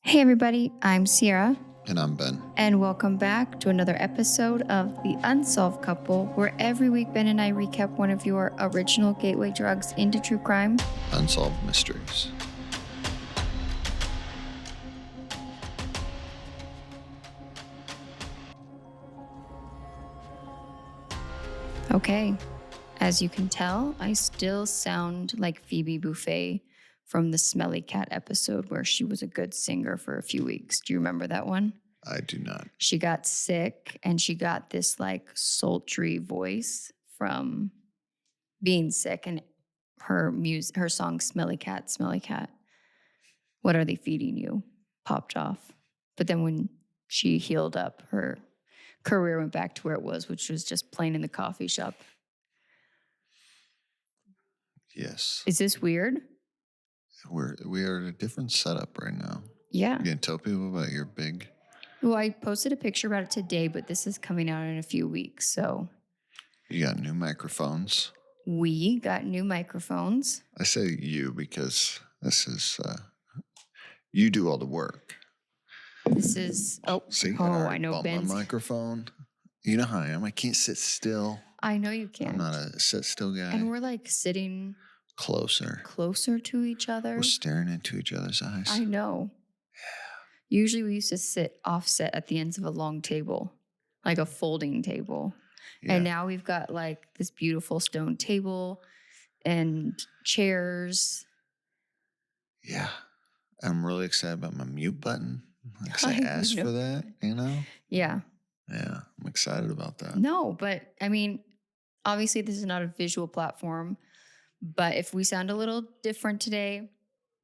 Hey everybody, I'm Sierra. And I'm Ben. And welcome back to another episode of The Unsolved Couple, where every week Ben and I recap one of your original gateway drugs into true crime. Unsolved Mysteries. Okay, as you can tell, I still sound like Phoebe Buffay from the Smelly Cat episode where she was a good singer for a few weeks. Do you remember that one? I do not. She got sick and she got this like sultry voice from being sick, and her song Smelly Cat, Smelly Cat, what are they feeding you, popped off. But then when she healed up, her career went back to where it was, which was just playing in the coffee shop. Yes. Is this weird? We are at a different setup right now. Yeah. You can tell people about your big... Well, I posted a picture about it today, but this is coming out in a few weeks, so... You got new microphones. We got new microphones. I say you because this is... you do all the work. This is... See, I know Ben's... my microphone. You know how I am. I can't sit still. I know you can't. I'm not a sit-still guy. And we're like sitting... Closer to each other. We're staring into each other's eyes. I know. Yeah. Usually we used to sit offset at the ends of a long table, like a folding table. Yeah. And now we've got like this beautiful stone table and chairs. Yeah. I'm really excited about my mute button. I asked for that, you know? Yeah. Yeah, I'm excited about that. No, but I mean, obviously this is not a visual platform, but if we sound a little different today,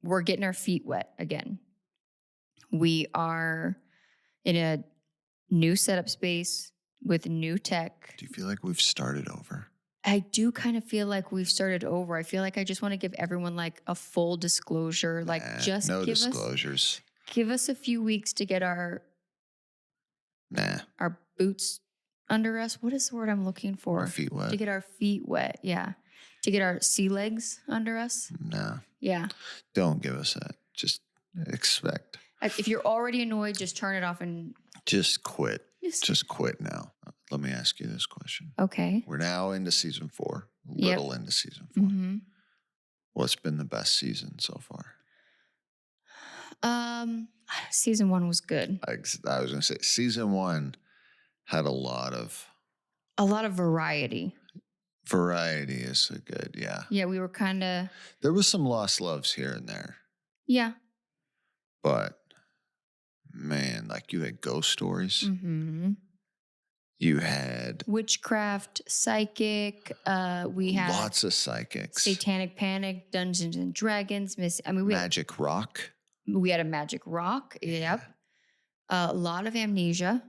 we're getting our feet wet again. We are in a new setup space with new tech. Do you feel like we've started over? I do kind of feel like we've started over. I feel like I just want to give everyone like a full disclosure. Like just no disclosures. Give us a few weeks to get our boots under us. What is the word I'm looking for? Our feet wet. To get our feet wet, yeah. To get our sea legs under us. Nah. Yeah. Don't give us that. Just expect. If you're already annoyed, just turn it off and... Just quit. Just quit now. Let me ask you this question. Okay. We're now into season 4. Little into season 4. Mm-hmm. What's been the best season so far? Season 1 was good. I was going to say season 1 had a lot of variety. Variety is good, yeah. Yeah, we were kind of... There was some lost loves here and there. Yeah. But, man, like you had ghost stories. Mm-hmm. You had... witchcraft, psychic. We had... lots of psychics. Satanic Panic, Dungeons and Dragons. Magic Rock. We had a Magic Rock, yep. A lot of Amnesia.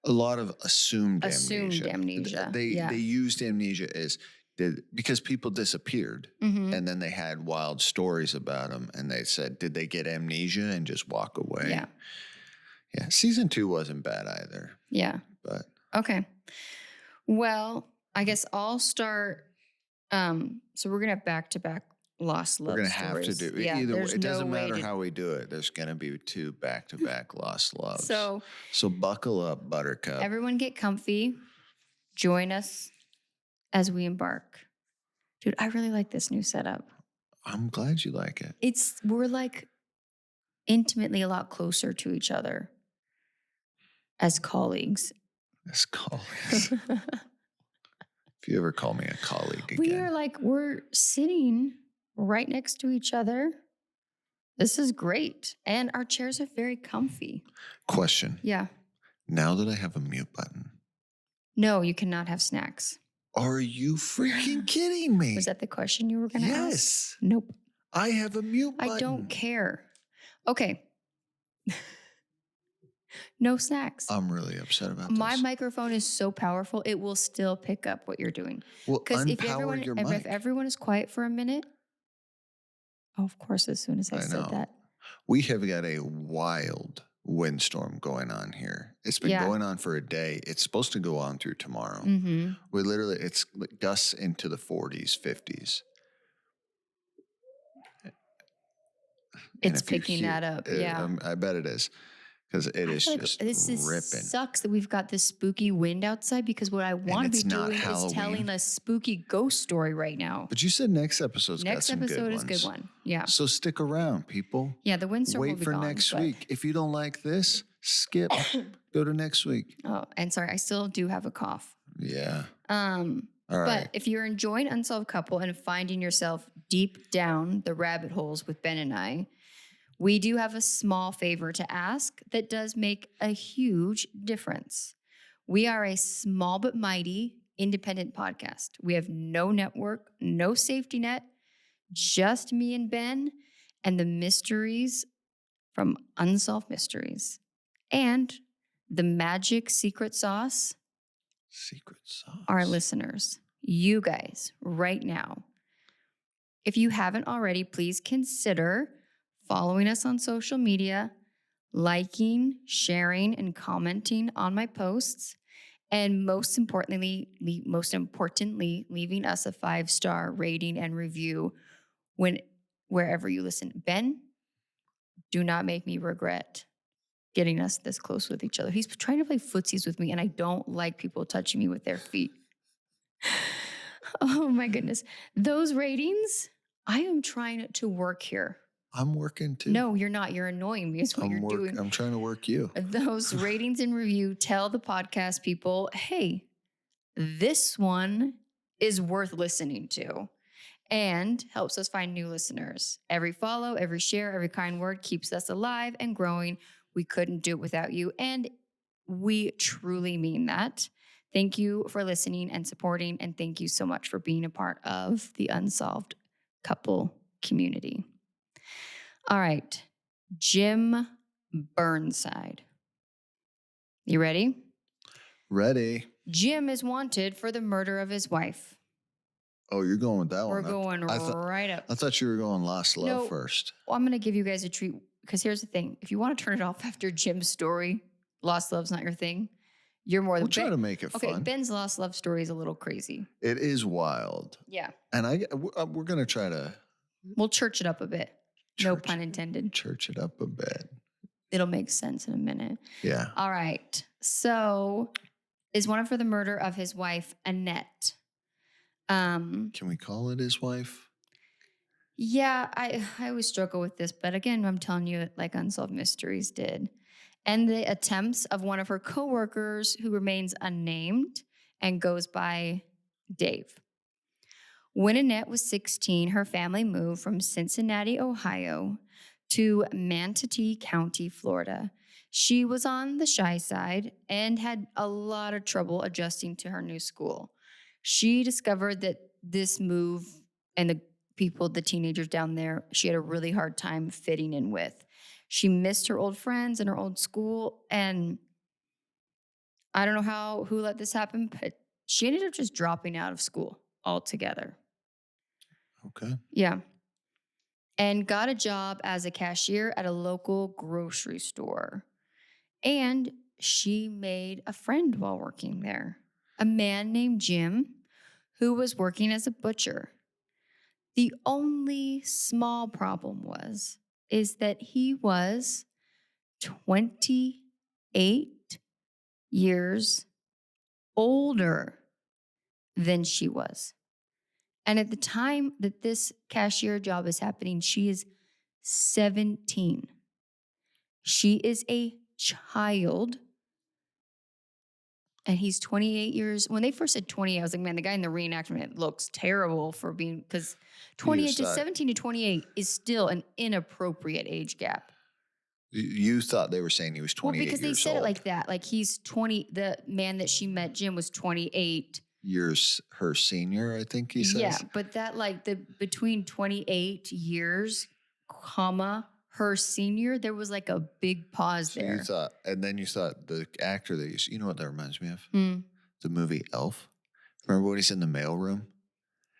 A lot of assumed amnesia. They used amnesia because people disappeared, and then they had wild stories about them, and they said, did they get amnesia and just walk away? Yeah. Yeah. Season 2 wasn't bad either. Yeah. But okay. Well, I guess I'll start. So we're gonna have back-to-back lost love. We're gonna have to do either way. It doesn't matter how we do it. There's gonna be 2 back-to-back lost loves. So buckle up, Buttercup. Everyone get comfy. Join us as we embark. Dude, I really like this new setup. I'm glad you like it. We're like intimately a lot closer to each other as colleagues. If you ever call me a colleague again. We're sitting right next to each other. This is great. And our chairs are very comfy. Question. Yeah. Now that I have a mute button. No, you cannot have snacks. Are you freaking kidding me? Was that the question you were going to ask? Yes. Nope. I have a mute button. I don't care. Okay. No snacks. I'm really upset about this. My microphone is so powerful, it will still pick up what you're doing. Well, unpower your mic. If everyone is quiet for a minute. Oh, of course, as soon as I said that. We have got a wild windstorm going on here. It's been going on for a day. It's supposed to go on through tomorrow. Mm-hmm. It's gusts into the 40s, 50s. It's picking that up. Yeah. I bet it is. Because it is just ripping. Sucks that we've got this spooky wind outside, because what I want to be doing is telling a spooky ghost story right now. But you said next episode's got some good ones. Next episode is a good one. Yeah. So stick around, people. Yeah, the windstorm will be gone. Wait for next week. If you don't like this, skip. Go to next week. Oh, and sorry, I still do have a cough. Yeah. All right. But if you're enjoying Unsolved Couple and finding yourself deep down the rabbit holes with Ben and I, we do have a small favor to ask that does make a huge difference. We are a small but mighty independent podcast. We have no network, no safety net, just me and Ben and the mysteries from Unsolved Mysteries and the magic secret sauce. Secret sauce. Our listeners, you guys, right now. If you haven't already, please consider following us on social media, liking, sharing, and commenting on my posts, and most importantly, leaving us a 5-star rating and review wherever you listen. Ben, do not make me regret getting us this close with each other. He's trying to play footsies with me, and I don't like people touching me with their feet. Oh my goodness. Those ratings, I am trying to work here. I'm working too. No, you're not. You're annoying me is what you're doing. I'm trying to work you. Those ratings and review tell the podcast people, hey, this one is worth listening to, and helps us find new listeners. Every follow, every share, every kind word keeps us alive and growing. We couldn't do it without you, and we truly mean that. Thank you for listening and supporting, and thank you so much for being a part of the Unsolved Couple community. All right, Jim Burnside. You ready? Ready. Jim is wanted for the murder of his wife. Oh, you're going with that We're one. Going right up. I thought you were going Lost Love first. Well, I'm going to give you guys a treat, because here's the thing. If you want to turn it off after Jim's story, Lost Love's not your thing, you're more than... We'll try to make it fun. Okay, Ben's Lost Love story is a little crazy. It is wild. Yeah. And we're going to try to... We'll church it up a bit. No pun intended. Church it up a bit. It'll make sense in a minute. Yeah. All right. So, is wanted for the murder of his wife, Annette. Can we call it his wife? Yeah, I always struggle with this, but again, I'm telling you, like Unsolved Mysteries did. And the attempts of one of her coworkers who remains unnamed and goes by Dave. When Annette was 16, her family moved from Cincinnati, Ohio, to Manatee County, Florida. She was on the shy side and had a lot of trouble adjusting to her new school. She discovered that this move and the teenagers down there, she had a really hard time fitting in with. She missed her old friends and her old school, and I don't know who let this happen, but she ended up just dropping out of school altogether. Okay. Yeah. And got a job as a cashier at a local grocery store. And she made a friend while working there, a man named Jim, who was working as a butcher. The only small problem is that he was 28 years older than she was. And at the time that this cashier job is happening, she is 17. She is a child. And he's 28 years. When they first said 28, I was like, man, the guy in the reenactment looks terrible for being, because 17 to 28 is still an inappropriate age gap. You thought they were saying he was 28 years old. Well, because they said it like that. Like he's 20, the man that she met, Jim, was 28. Years her senior, I think he says. Yeah, but that between 28 years, comma, her senior, there was like a big pause there. You thought the actor that you know what that reminds me of? The movie Elf. Remember when he's in the mailroom?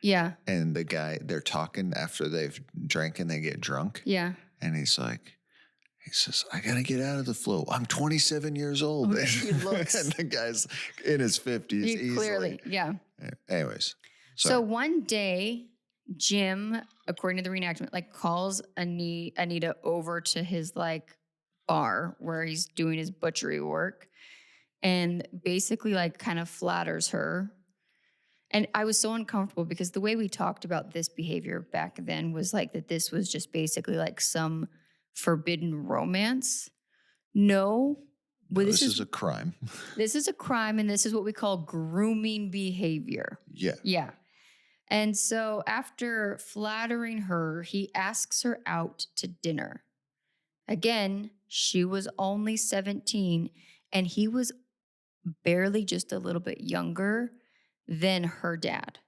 Yeah. And the guy, they're talking after they've drank and they get drunk. Yeah. And he says, I got to get out of the flow. I'm 27 years old. He looks. And the guy's in his 50s. Clearly, yeah. Anyways. So one day, Jim, according to the reenactment, like calls Anita over to his like bar where he's doing his butchery work and basically like kind of flatters her. And I was so uncomfortable because the way we talked about this behavior back then was like that this was just basically like some forbidden romance. No, No, this is a crime. this is a crime, and this is what we call grooming behavior. Yeah. Yeah. And so after flattering her, he asks her out to dinner. Again, she was only 17 and he was barely just a little bit younger than her dad.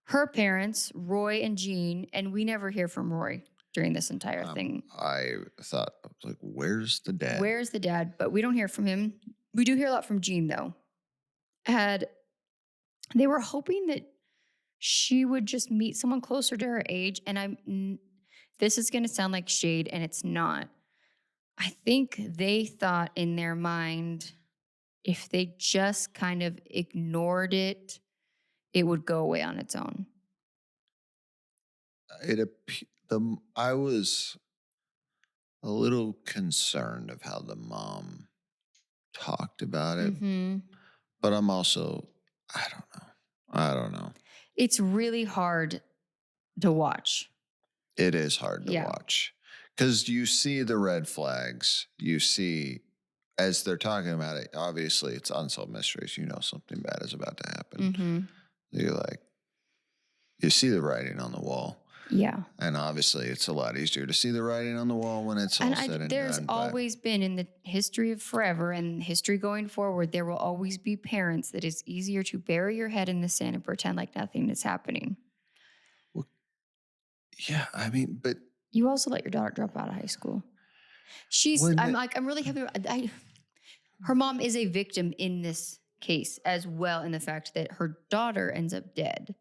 Her parents, Roy and Jean, and we never hear from Roy during this entire thing. I thought, like, where's the dad? Where's the dad? But we don't hear from him. We do hear a lot from Jean, though. They were hoping that she would just meet someone closer to her age. And this is going to sound like shade, and it's not. I think they thought in their mind, if they just kind of ignored it, it would go away on its own. I was a little concerned of how the mom talked about it, but I'm also, I don't know. It's really hard to watch. It is hard to watch because you see the red flags. You see, as they're talking about it, obviously it's Unsolved Mysteries. You know something bad is about to happen. You're like, you see the writing on the wall. Yeah. And obviously it's a lot easier to see the writing on the wall when it's all said and done. There's always been, in the history of forever and history going forward, there will always be parents that it's easier to bury your head in the sand and pretend like nothing is happening. Well, yeah, I mean, but you also let your daughter drop out of high school. I'm really happy. Her mom is a victim in this case as well, in the fact that her daughter ends up dead.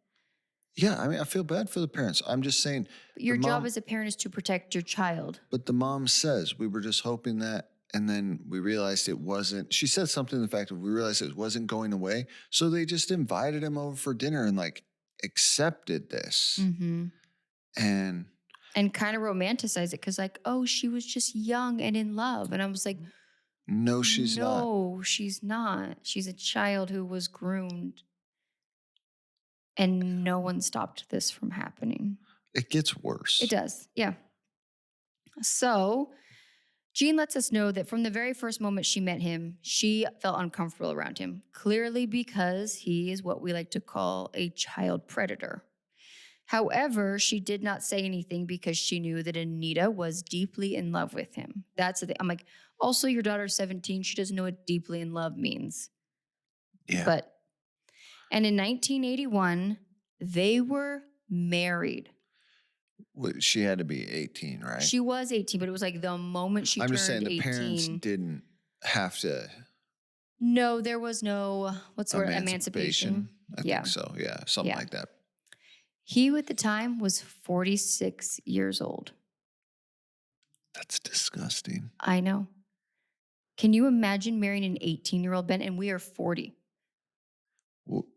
Yeah, I mean, I feel bad for the parents. I'm just saying. But your job as a parent is to protect your child. But the mom says, we were just hoping that, and then we realized it wasn't. She said something to the fact that we realized it wasn't going away. So they just invited him over for dinner and like accepted this. And kind of romanticize it because like, oh, she was just young and in love. And I was like, no, she's not. No, she's not. She's a child who was groomed. And no one stopped this from happening. It gets worse. It does, yeah. So Jean lets us know that from the very first moment she met him, she felt uncomfortable around him, clearly because he is what we like to call a child predator. However, she did not say anything because she knew that Anita was deeply in love with him. That's the thing. I'm like, also, your daughter's 17. She doesn't know what deeply in love means. Yeah. And in 1981, they were married. She had to be 18, right? She was 18, but it was like the moment she turned 18. I'm just saying the 18, parents didn't have to. No, there was no, what's the word? Emancipation. I think so, yeah. Something like that. He, at the time, was 46 years old. That's disgusting. I know. Can you imagine marrying an 18-year-old, Ben? And we are 40. Well,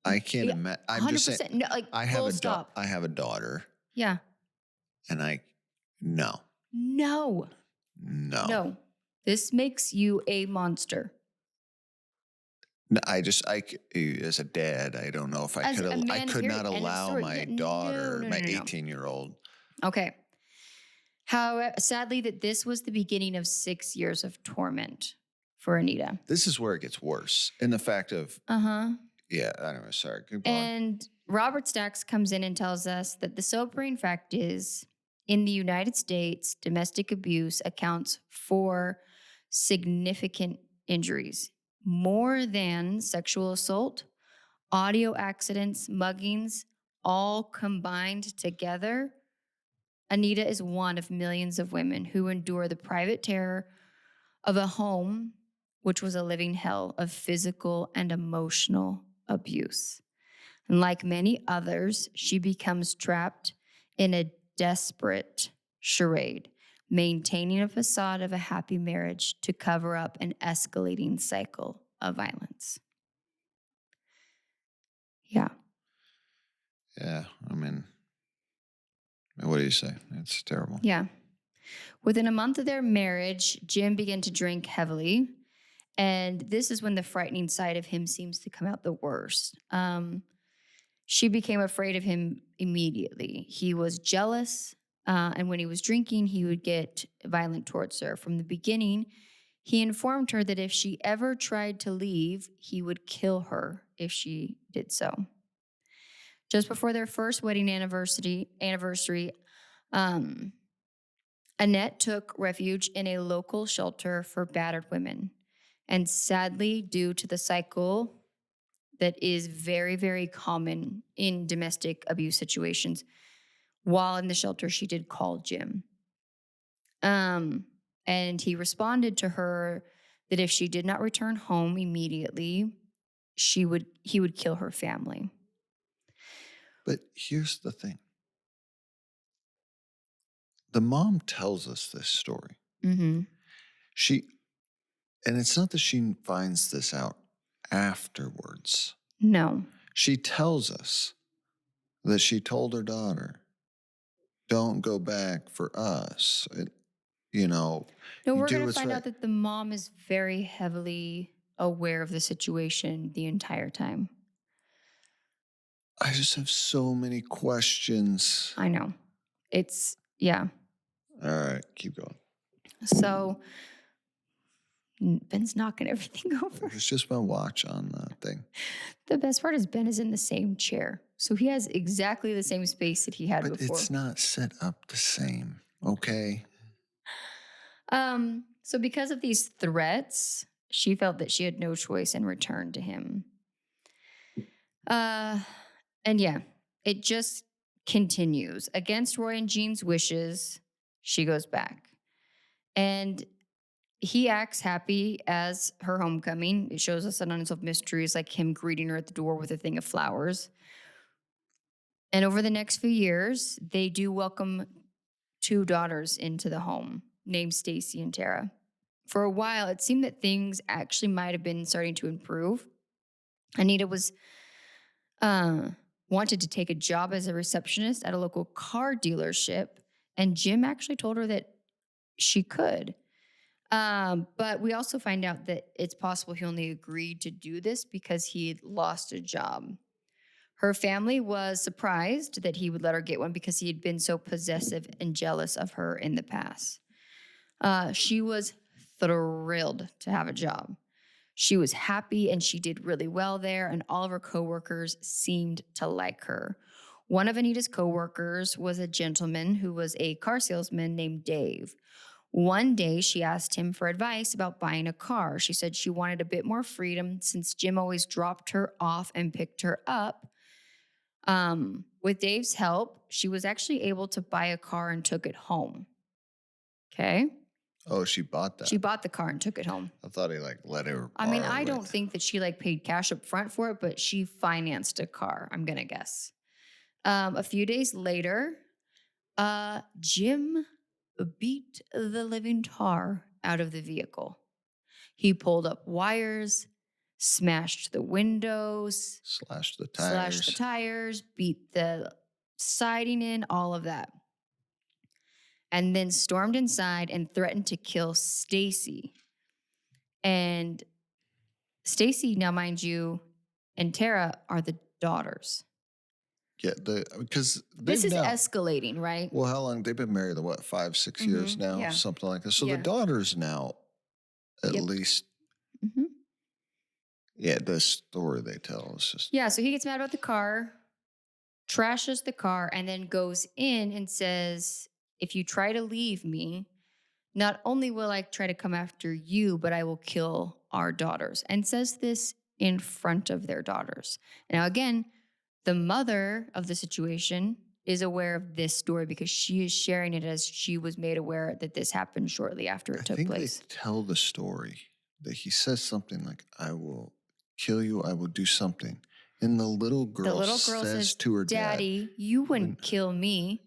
I can't imagine. I'm 100%, just saying. No, like, I have a daughter. Yeah. And no. This makes you a monster. No, as a dad, I don't know if I could not allow my daughter, my 18-year-old. Okay. However, sadly, that this was the beginning of 6 years of torment for Anita. This is where it gets worse. In the fact of, yeah, anyway, sorry. Keep going. And Robert Stacks comes in and tells us that the sobering fact is, in the United States, domestic abuse accounts for significant injuries, more than sexual assault, audio accidents, muggings, all combined together. Anita is one of millions of women who endure the private terror of a home, which was a living hell of physical and emotional abuse. And like many others, she becomes trapped in a desperate charade, maintaining a facade of a happy marriage to cover up an escalating cycle of violence. Yeah. Yeah, I mean, what do you say? It's terrible. Yeah. Within a month of their marriage, Jim began to drink heavily. And this is when the frightening side of him seems to come out the worst. She became afraid of him immediately. He was jealous. And when he was drinking, he would get violent towards her. From the beginning, he informed her that if she ever tried to leave, he would kill her if she did so. Just before their first wedding anniversary, um, Annette took refuge in a local shelter for battered women. And sadly, due to the cycle that is very, very common in domestic abuse situations, while in the shelter, she did call Jim. Um, and he responded to her that if she did not return home immediately, he would kill her family. But here's the thing. The mom tells us this story. Mm-hmm. And it's not that she finds this out afterwards. No. She tells us that she told her daughter, don't go back for us. No, we're going to what's find right. out that the mom is very heavily aware of the situation the entire time. I just have so many questions. I know. Yeah. All right, keep going. So Ben's knocking everything over. It's just my watch on the thing. The best part is Ben is in the same chair. So he has exactly the same space that he had But before. it's not set up the same, okay? So because of these threats, she felt that she had no choice and returned to him. And yeah, it just continues. Against Roy and Jean's wishes, she goes back. And he acts happy as her homecoming. It shows us an Unsolved Mysteries, like him greeting her at the door with a thing of flowers. And over the next few years, they do welcome 2 daughters into the home named Stacy and Tara. For a while, it seemed that things actually might have been starting to improve. Anita was wanted to take a job as a receptionist at a local car dealership, and Jim actually told her that she could. But we also find out that it's possible he only agreed to do this because he had lost a job. Her family was surprised that he would let her get one because he had been so possessive and jealous of her in the past. She was thrilled to have a job. She was happy and she did really well there, and all of her coworkers seemed to like her. One of Anita's coworkers was a gentleman who was a car salesman named Dave. One day, she asked him for advice about buying a car. She said she wanted a bit more freedom since Jim always dropped her off and picked her up. With Dave's help, she was actually able to buy a car and took it home. Okay? Oh, she bought that. She bought the car and took it home. I thought he let her. I mean, I don't think that she paid cash up front for it, but she financed a car, I'm gonna guess. A few days later, Jim beat the living tar out of the vehicle. He pulled up wires, smashed the windows, slashed the tires, beat the siding in, all of that. And then stormed inside and threatened to kill Stacy. And Stacy, now mind you, and Tara are the daughters. Yeah, because this is escalating, right? Well, how long they've been married? 5, 6 years now, yeah. something like this. So the daughters now, at least. Mm-hmm. Yeah, the story they tell is just. Yeah, so he gets mad about the car, trashes the car, and then goes in and says, "If you try to leave me, not only will I try to come after you, but I will kill our daughters," and says this in front of their daughters. Now, again, the mother of the situation is aware of this story because she is sharing it as she was made aware that this happened shortly after it took place. They tell the story that he says something like, "I will kill you, I will do something." And the little girl says to her "Daddy, you wouldn't kill me."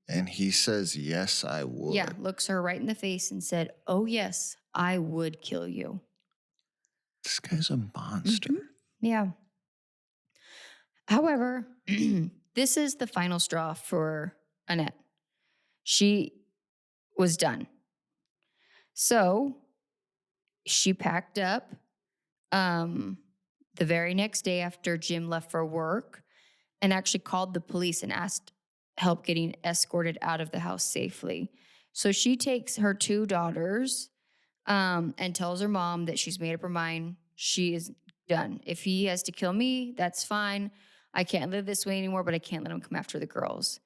And he says, "Yes, I would." Yeah, looks her right in the face and said, "Oh, yes, I would kill you." This guy's a monster. Mm-hmm. Yeah. However, this is the final straw for Annette. She was done. So she packed up the very next day after Jim left for work and actually called the police and asked help getting escorted out of the house safely. So she takes her 2 daughters and tells her mom that she's made up her mind. She is done. If he has to kill me, that's fine. I can't live this way anymore, but I can't let him come after the girls.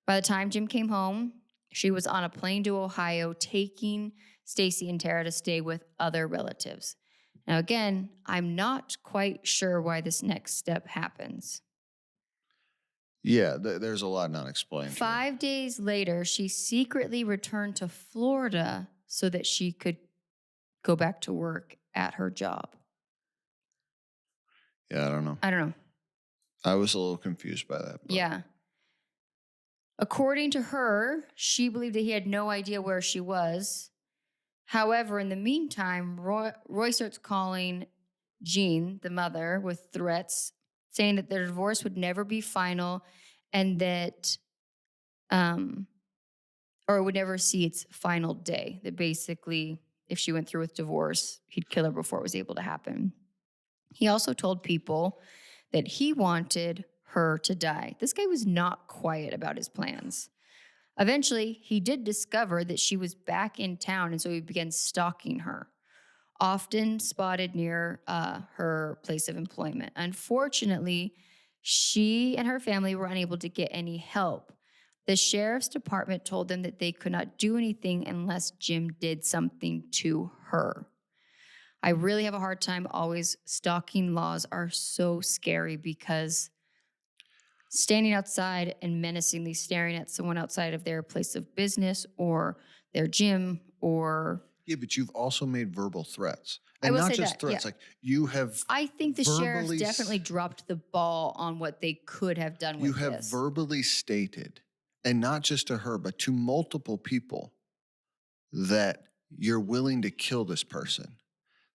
By the time Jim came home, she was on a plane to Ohio taking Stacy and Tara to stay with other relatives. Now, again, I'm not quite sure why this next step happens. Yeah, there's a lot not explained. 5 days later, she secretly returned to Florida so that she could go back to work at her job. Yeah, I don't know. I was a little confused by that. But. Yeah. According to her, she believed that he had no idea where she was. However, in the meantime, Roy starts calling Jean, the mother, with threats, saying that their divorce would never be final and that, or it would never see its final day. That basically, if she went through with divorce, he'd kill her before it was able to happen. He also told people that he wanted her to die. This guy was not quiet about his plans. Eventually, he did discover that she was back in town, and so he began stalking her, often spotted near her place of employment. Unfortunately, she and her family were unable to get any help. The sheriff's department told them that they could not do anything unless Jim did something to her. I really have a hard time always. Stalking laws are so scary because standing outside and menacingly staring at someone outside of their place of business or their gym or... Yeah, but you've also made verbal threats. And I will not say just that, threats, yeah. like you have I think the sheriff definitely dropped the ball on what they could have done with this. You have verbally stated, and not just to her, but to multiple people, that you're willing to kill this person.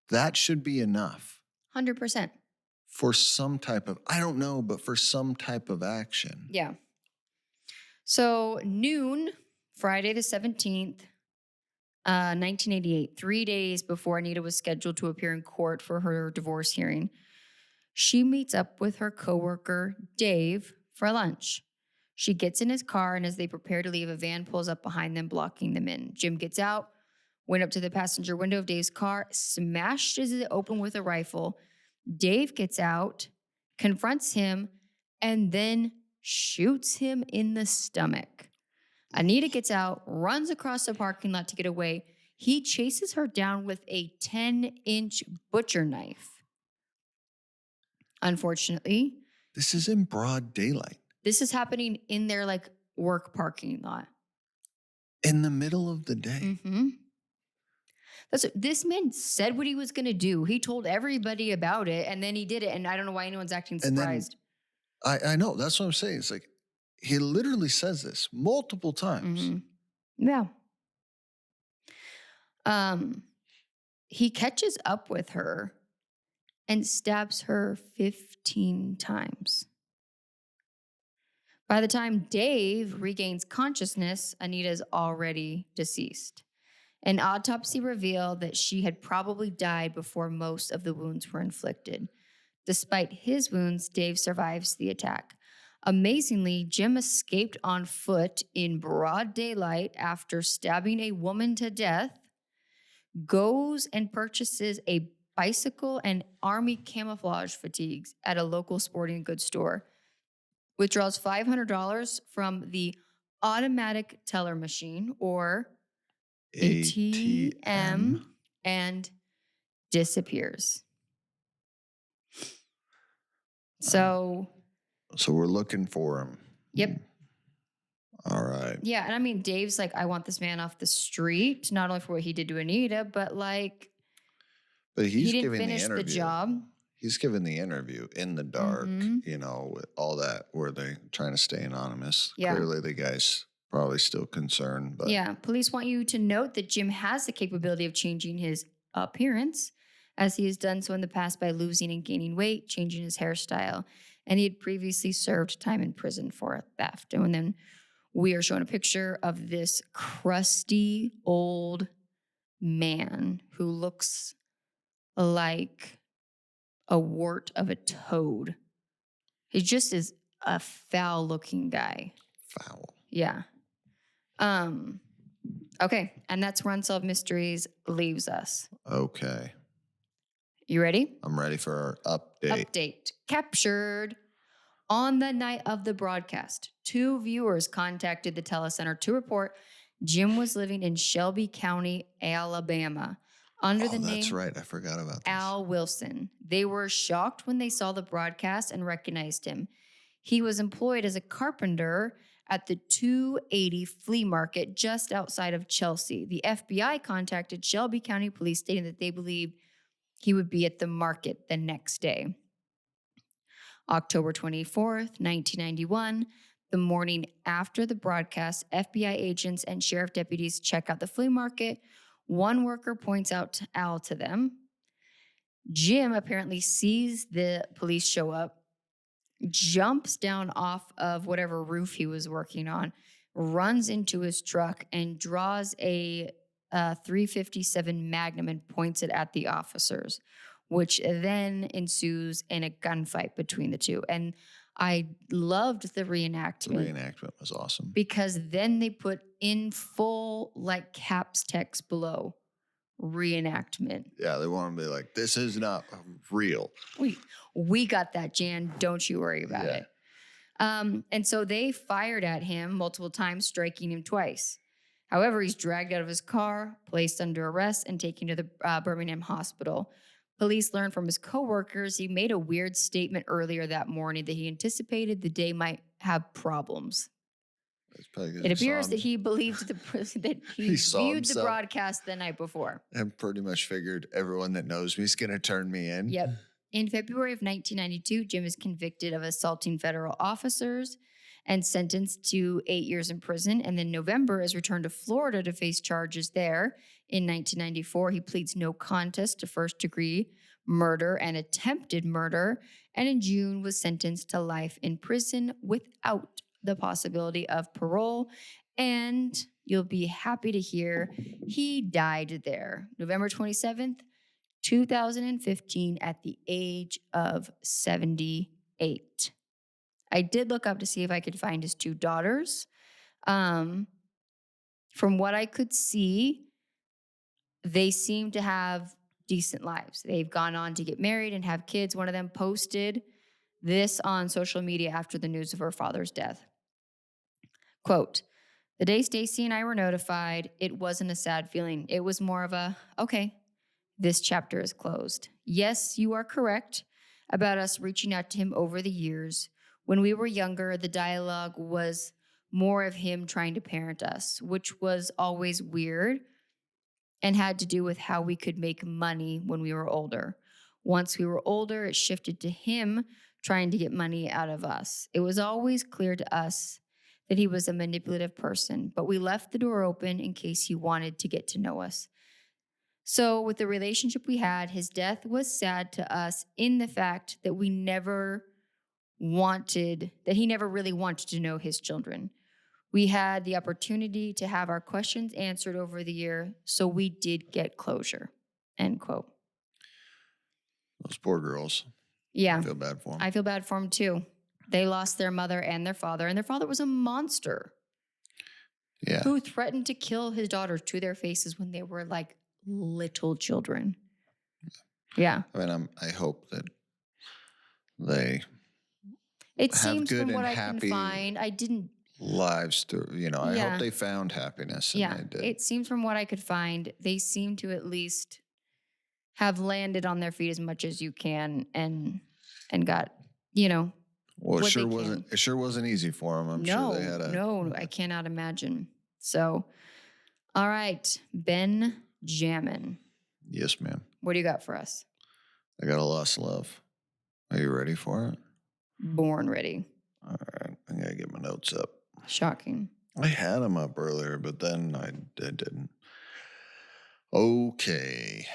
That should be enough. 100%. For some type of, I don't know, but for some type of action. Yeah. So noon, Friday the 17th, 1988, 3 days before Anita was scheduled to appear in court for her divorce hearing, she meets up with her coworker, Dave, for lunch. She gets in his car, and as they prepare to leave, a van pulls up behind them, blocking them in. Jim gets out, went up to the passenger window of Dave's car, smashes it open with a rifle. Dave gets out, confronts him, and then shoots him in the stomach. Anita gets out, runs across the parking lot to get away. He chases her down with a 10-inch butcher knife. Unfortunately, this is in broad daylight. This is happening in their work parking lot. In the middle of the day. Mm-hmm. This man said what he was going to do. He told everybody about it, and then he did it. And I don't know why anyone's acting surprised. I know. That's what I'm saying. It's like, he literally says this multiple times. Mm-hmm. Yeah. He catches up with her and stabs her 15 times. By the time Dave regains consciousness, Anita's already deceased. An autopsy revealed that she had probably died before most of the wounds were inflicted. Despite his wounds, Dave survives the attack. Amazingly, Jim escaped on foot in broad daylight after stabbing a woman to death, goes and purchases a bicycle and army camouflage fatigues at a local sporting goods store, withdraws $500 from the automatic teller machine, or ATM, and disappears. So we're looking for him. Yep. All right. Yeah, and I mean, Dave's like, I want this man off the street, not only for what he did to Anita, but he didn't finish the job. He's given the interview in the dark, with all that, where they're trying to stay anonymous. Yeah. Clearly the guy's probably still concerned. But yeah, police want you to note that Jim has the capability of changing his appearance, as he has done so in the past by losing and gaining weight, changing his hairstyle. and he had previously served time in prison for theft. And then we are shown a picture of this crusty old man who looks like a wart of a toad. He just is a foul-looking guy. Foul. Yeah. Okay, and that's where Unsolved Mysteries leaves us. Okay. You ready? I'm ready for our update. Update. Captured. On the night of the broadcast, 2 viewers contacted the telecenter to report Jim was living in Shelby County, Alabama, under the name right. I forgot about this. Al Wilson. They were shocked when they saw the broadcast and recognized him. He was employed as a carpenter at the 280 flea market just outside of Chelsea. The FBI contacted Shelby County Police stating that they believed he would be at the market the next day. October 24th, 1991, the morning after the broadcast, FBI agents and sheriff deputies check out the flea market. One worker points out Al to them. Jim apparently sees the police show up, jumps down off of whatever roof he was working on, runs into his truck, and draws a 357 Magnum and points it at the officers, which then ensues in a gunfight between the two. And I loved the reenactment. The reenactment was awesome. Because then they put in full, like, caps text below, reenactment. Yeah, they want to be like, this is not real. We got that, Jan. Don't you worry about it. And so they fired at him multiple times, striking him twice. However, he's dragged out of his car, placed under arrest, and taken to the Birmingham hospital. Police learned from his coworkers he made a weird statement earlier that morning that he anticipated the day might have problems. It appears that he believed that he viewed the broadcast the night before. And pretty much figured everyone that knows me is going to turn me in. Yep. In February of 1992, Jim is convicted of assaulting federal officers and sentenced to 8 years in prison. And then November is returned to Florida to face charges there. In 1994, he pleads no contest to first-degree murder and attempted murder. And in June was sentenced to life in prison without the possibility of parole. And you'll be happy to hear he died there, November 27th, 2015, at the age of 78. I did look up to see if I could find his 2 daughters. From what I could see, they seem to have decent lives. They've gone on to get married and have kids. One of them posted this on social media after the news of her father's death. Quote, "The day Stacy and I were notified, it wasn't a sad feeling. It was more of a, okay, this chapter is closed. Yes, you are correct about us reaching out to him over the years. When we were younger, the dialogue was more of him trying to parent us, which was always weird and had to do with how we could make money when we were older. Once we were older, it shifted to him trying to get money out of us. It was always clear to us that he was a manipulative person, but we left the door open in case he wanted to get to know us. So with the relationship we had, his death was sad to us in the fact that he never really wanted to know his children. We had the opportunity to have our questions answered over the year, so we did get closure." End quote. Those poor girls. Yeah. I feel bad for them. I feel bad for them too. They lost their mother and their father was a monster. Yeah. Who threatened to kill his daughters to their faces when they were like little children. Yeah. I mean, I hope that they it have seems good from what and I can happy find, I didn't. lives to, I Yeah. hope they found happiness. And Yeah. they did. It seems from what I could find, they seem to at least have landed on their feet as much as you can and got, Well, what it sure wasn't easy for them. I'm sure they had No, I cannot imagine. So, all right, Benjamin. Yes, ma'am. What do you got for us? I got a lost love. Are you ready for it? Born ready. All right. I got to get my notes up. Shocking. I had them up earlier, but then I didn't. Okay.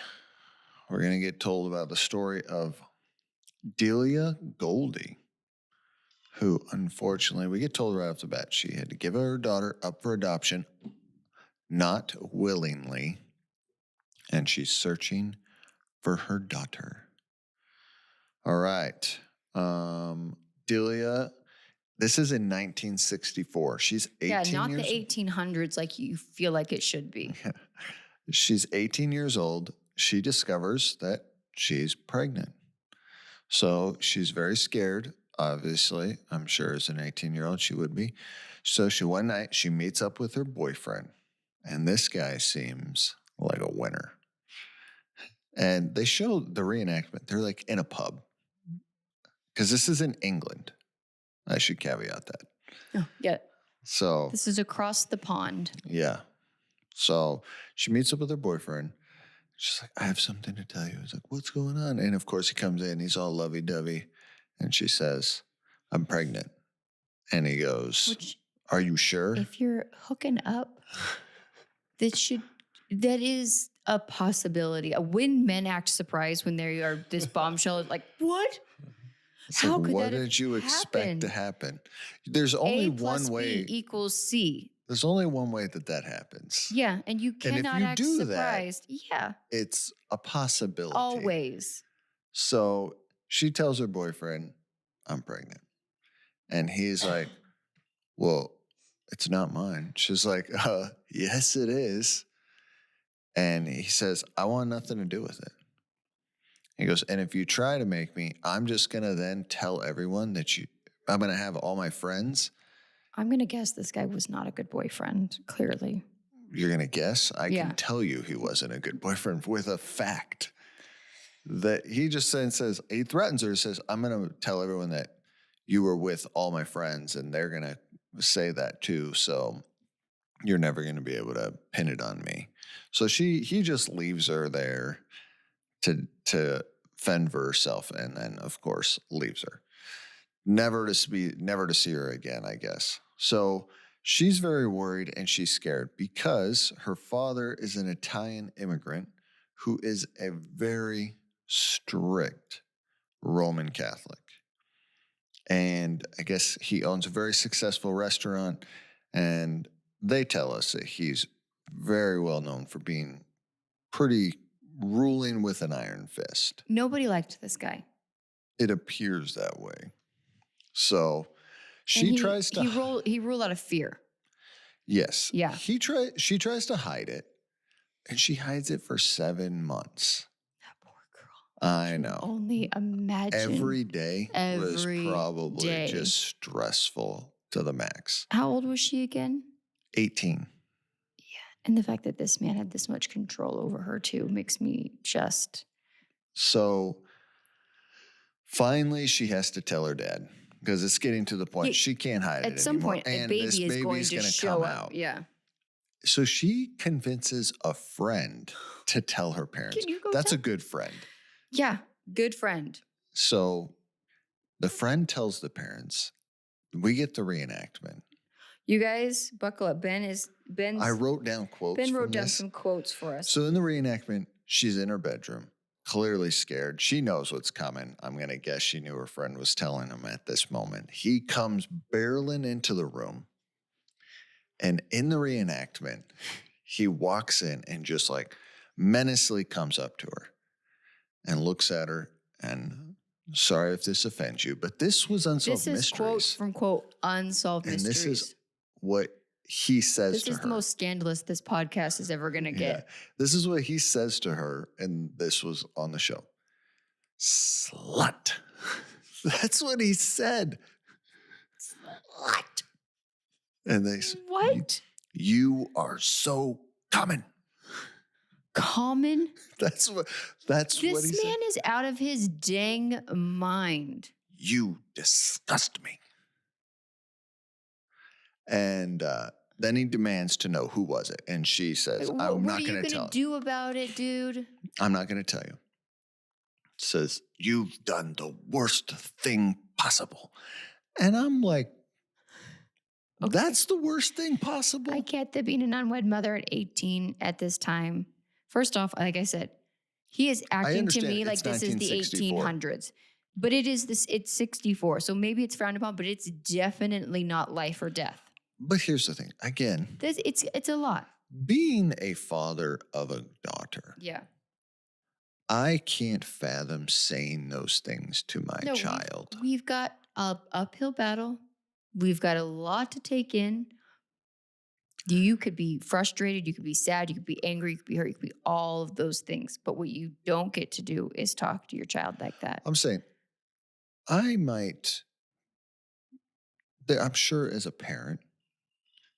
We're going to get told about the story of Delia Goldie. who unfortunately, we get told right off the bat, she had to give her daughter up for adoption, not willingly, and she's searching for her daughter. All right. Delia, this is in 1964. She's 18 Yeah, not years the 1800s like you feel like it should be. Yeah. She's 18 years old. She discovers that she's pregnant. So she's very scared, obviously. I'm sure as an 18-year-old she would be. So one night she meets up with her boyfriend, and this guy seems like a winner. And they show the reenactment. They're like in a pub. Because this is in England. I should caveat that. Oh, yeah. So this is across the pond. Yeah. So she meets up with her boyfriend. She's like, I have something to tell you. He's like, what's going on? And of course he comes in, he's all lovey-dovey. And she says, I'm pregnant. And he goes, are you sure? If you're hooking up, that is a possibility. When men act surprised when they are this bombshell, like, what? How could what that did you happen? expect to happen? There's only one way. A + B = C. There's only one way that happens. Yeah, and you cannot act surprised. Yeah. It's a possibility. Always. So she tells her boyfriend, I'm pregnant. And he's like, well, it's not mine. She's like, yes, it is. And he says, I want nothing to do with it. He goes, and if you try to make me, I'm just going to then tell everyone that I'm going to have all my friends. I'm going to guess this guy was not a good boyfriend, clearly. You're going to guess? I can tell you he wasn't a good boyfriend with a fact. That he just says, he threatens her, says, I'm going to tell everyone that you were with all my friends, and they're going to say that too. So you're never going to be able to pin it on me. So he just leaves her there to fend for herself, and then of course leaves her. Never to see her again, I guess. So she's very worried and she's scared because her father is an Italian immigrant who is a very strict Roman Catholic. And I guess he owns a very successful restaurant, and they tell us that he's very well known for being pretty ruling with an iron fist. Nobody liked this guy. It appears that way. So she tries to... He ruled out of fear. Yes. Yeah. She tries to hide it, and she hides it for 7 months. That poor girl. I know. Only imagine. Every day was probably just stressful to the max. How old was she again? 18. Yeah. And the fact that this man had this much control over her too makes me just... So finally she has to tell her dad, because it's getting to the point she can't hide it anymore. At some point, a baby is going to show up. Yeah. So she convinces a friend to tell her parents. That's a good friend. Yeah, good friend. So the friend tells the parents. We get the reenactment. You guys, buckle up. I wrote down quotes. Ben wrote down some quotes for us. So in the reenactment, she's in her bedroom, clearly scared. She knows what's coming. I'm going to guess she knew her friend was telling him at this moment. He comes barreling into the room. And in the reenactment, he walks in and just like menacingly comes up to her and looks at her. And sorry if this offends you, but this was Unsolved Mysteries. This is quote from quote Unsolved Mysteries. And this is what he says to her. This is the most scandalous this podcast is ever going to get. Yeah. This is what he says to her, and this was on the show. Slut. That's what he said. Slut. And they said, what? You are so common. Common? That's what he said. This man is out of his dang mind. You disgust me. And then he demands to know who was it. And she says, I'm not going to tell you. What are you going to do about it, dude? I'm not going to tell you. Says, you've done the worst thing possible. And I'm like, that's the worst thing possible? I get that being an unwed mother at 18 at this time. First off, like I said, he is acting to me like this is the 1800s. But it is this, it's 64. So maybe it's frowned upon, but it's definitely not life or death. But here's the thing. Again, it's a lot. Being a father of a daughter. Yeah. I can't fathom saying those things to my child. We've got an uphill battle. We've got a lot to take in. You could be frustrated, you could be sad, you could be angry, you could be hurt, you could be all of those things. But what you don't get to do is talk to your child like that. I'm saying, I'm sure as a parent,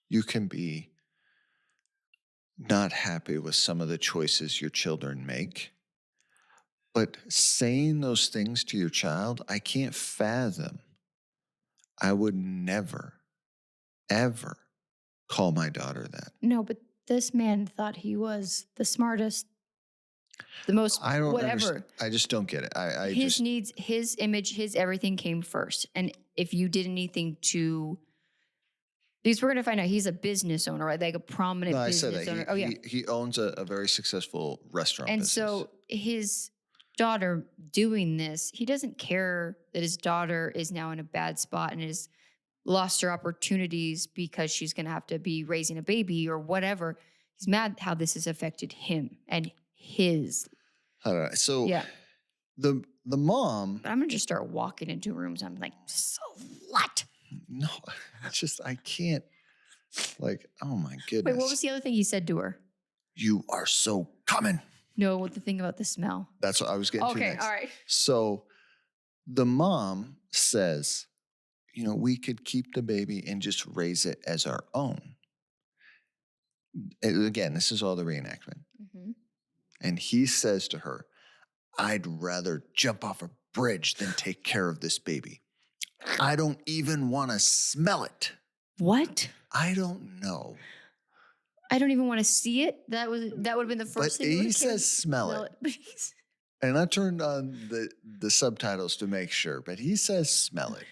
you can be not happy with some of the choices your children make. But saying those things to your child, I can't fathom. I would never, ever call my daughter that. No, but this man thought he was the smartest, the most whatever. I just don't get it. His needs, his image, his everything came first. And if you did anything to, because we're going to find out he's a business owner, right? Like a prominent business owner. He owns a very successful restaurant business. So his daughter doing this, he doesn't care that his daughter is now in a bad spot and has lost her opportunities because she's going to have to be raising a baby or whatever. He's mad how this has affected him and his. All right. So the mom. But I'm going to just start walking into rooms. I'm like, so what? No, it's just, I can't. Like, oh my goodness. Wait, what was the other thing he said to her? You are so coming. No, the thing about the smell. That's what I was getting to next. Okay, all right. So the mom says, we could keep the baby and just raise it as our own. And again, this is all the reenactment. Mm-hmm. And he says to her, I'd rather jump off a bridge than take care of this baby. I don't even want to smell it. What? I don't know. I don't even want to see it. That would have been the first thing. He says smell it. And I turned on the subtitles to make sure, but he says smell it.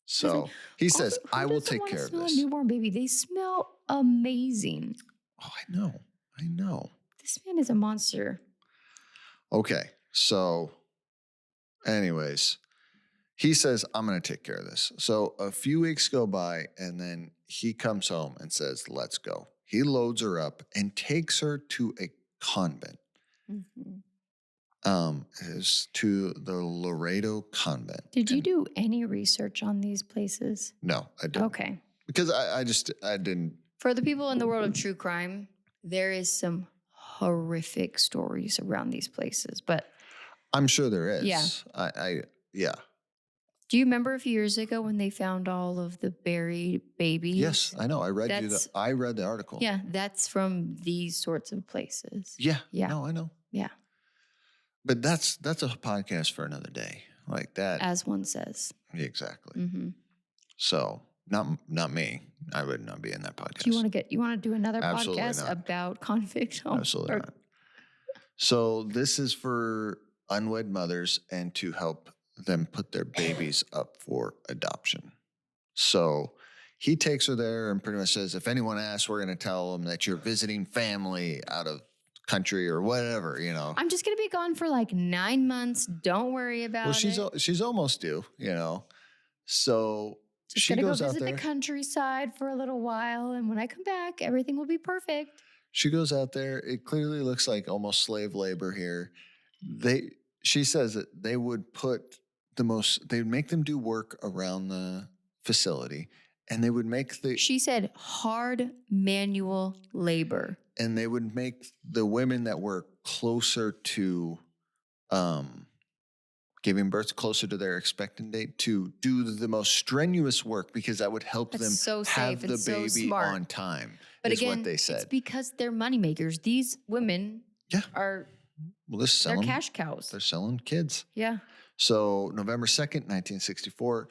So he says, I will take care of this. A newborn baby, they smell amazing. Oh, I know. This man is a monster. Okay, so anyways, he says, I'm going to take care of this. So a few weeks go by, and then he comes home and says, let's go. He loads her up and takes her to a convent. Mm-hmm. Is to the Laredo convent. Did you do any research on these places? No, I didn't. Okay. Because I didn't. For the people in the world of true crime, there is some horrific stories around these places, but I'm sure there is. Yeah. Yeah. Do you remember a few years ago when they found all of the buried babies? Yes, I know. I read the article. Yeah, that's from these sorts of places. Yeah. No, I know. Yeah. But that's a podcast for another day, like that. As one says. Exactly. Mm-hmm. So not me. I would not be in that podcast. Do you want to do another Absolutely podcast not. About convict? Absolutely not. So this is for unwed mothers and to help them put their babies up for adoption. So he takes her there and pretty much says, if anyone asks, we're going to tell them that you're visiting family out of country or whatever, I'm just going to be gone for like 9 months. Don't worry about it. Well, she's almost due, So just she goes go out visit there. The countryside for a little while. And when I come back, everything will be perfect. She goes out there. It clearly looks like almost slave labor here. She says that they would put they'd make them do work around the facility, and they would make she said hard manual labor. And they would make the women that were closer to giving birth, closer to their expectant date, to do the most strenuous work because that would help them have the baby on time. But is again, what they said. It's because they're moneymakers. These women are they're cash cows. They're selling kids. Yeah. So November 2nd, 1964,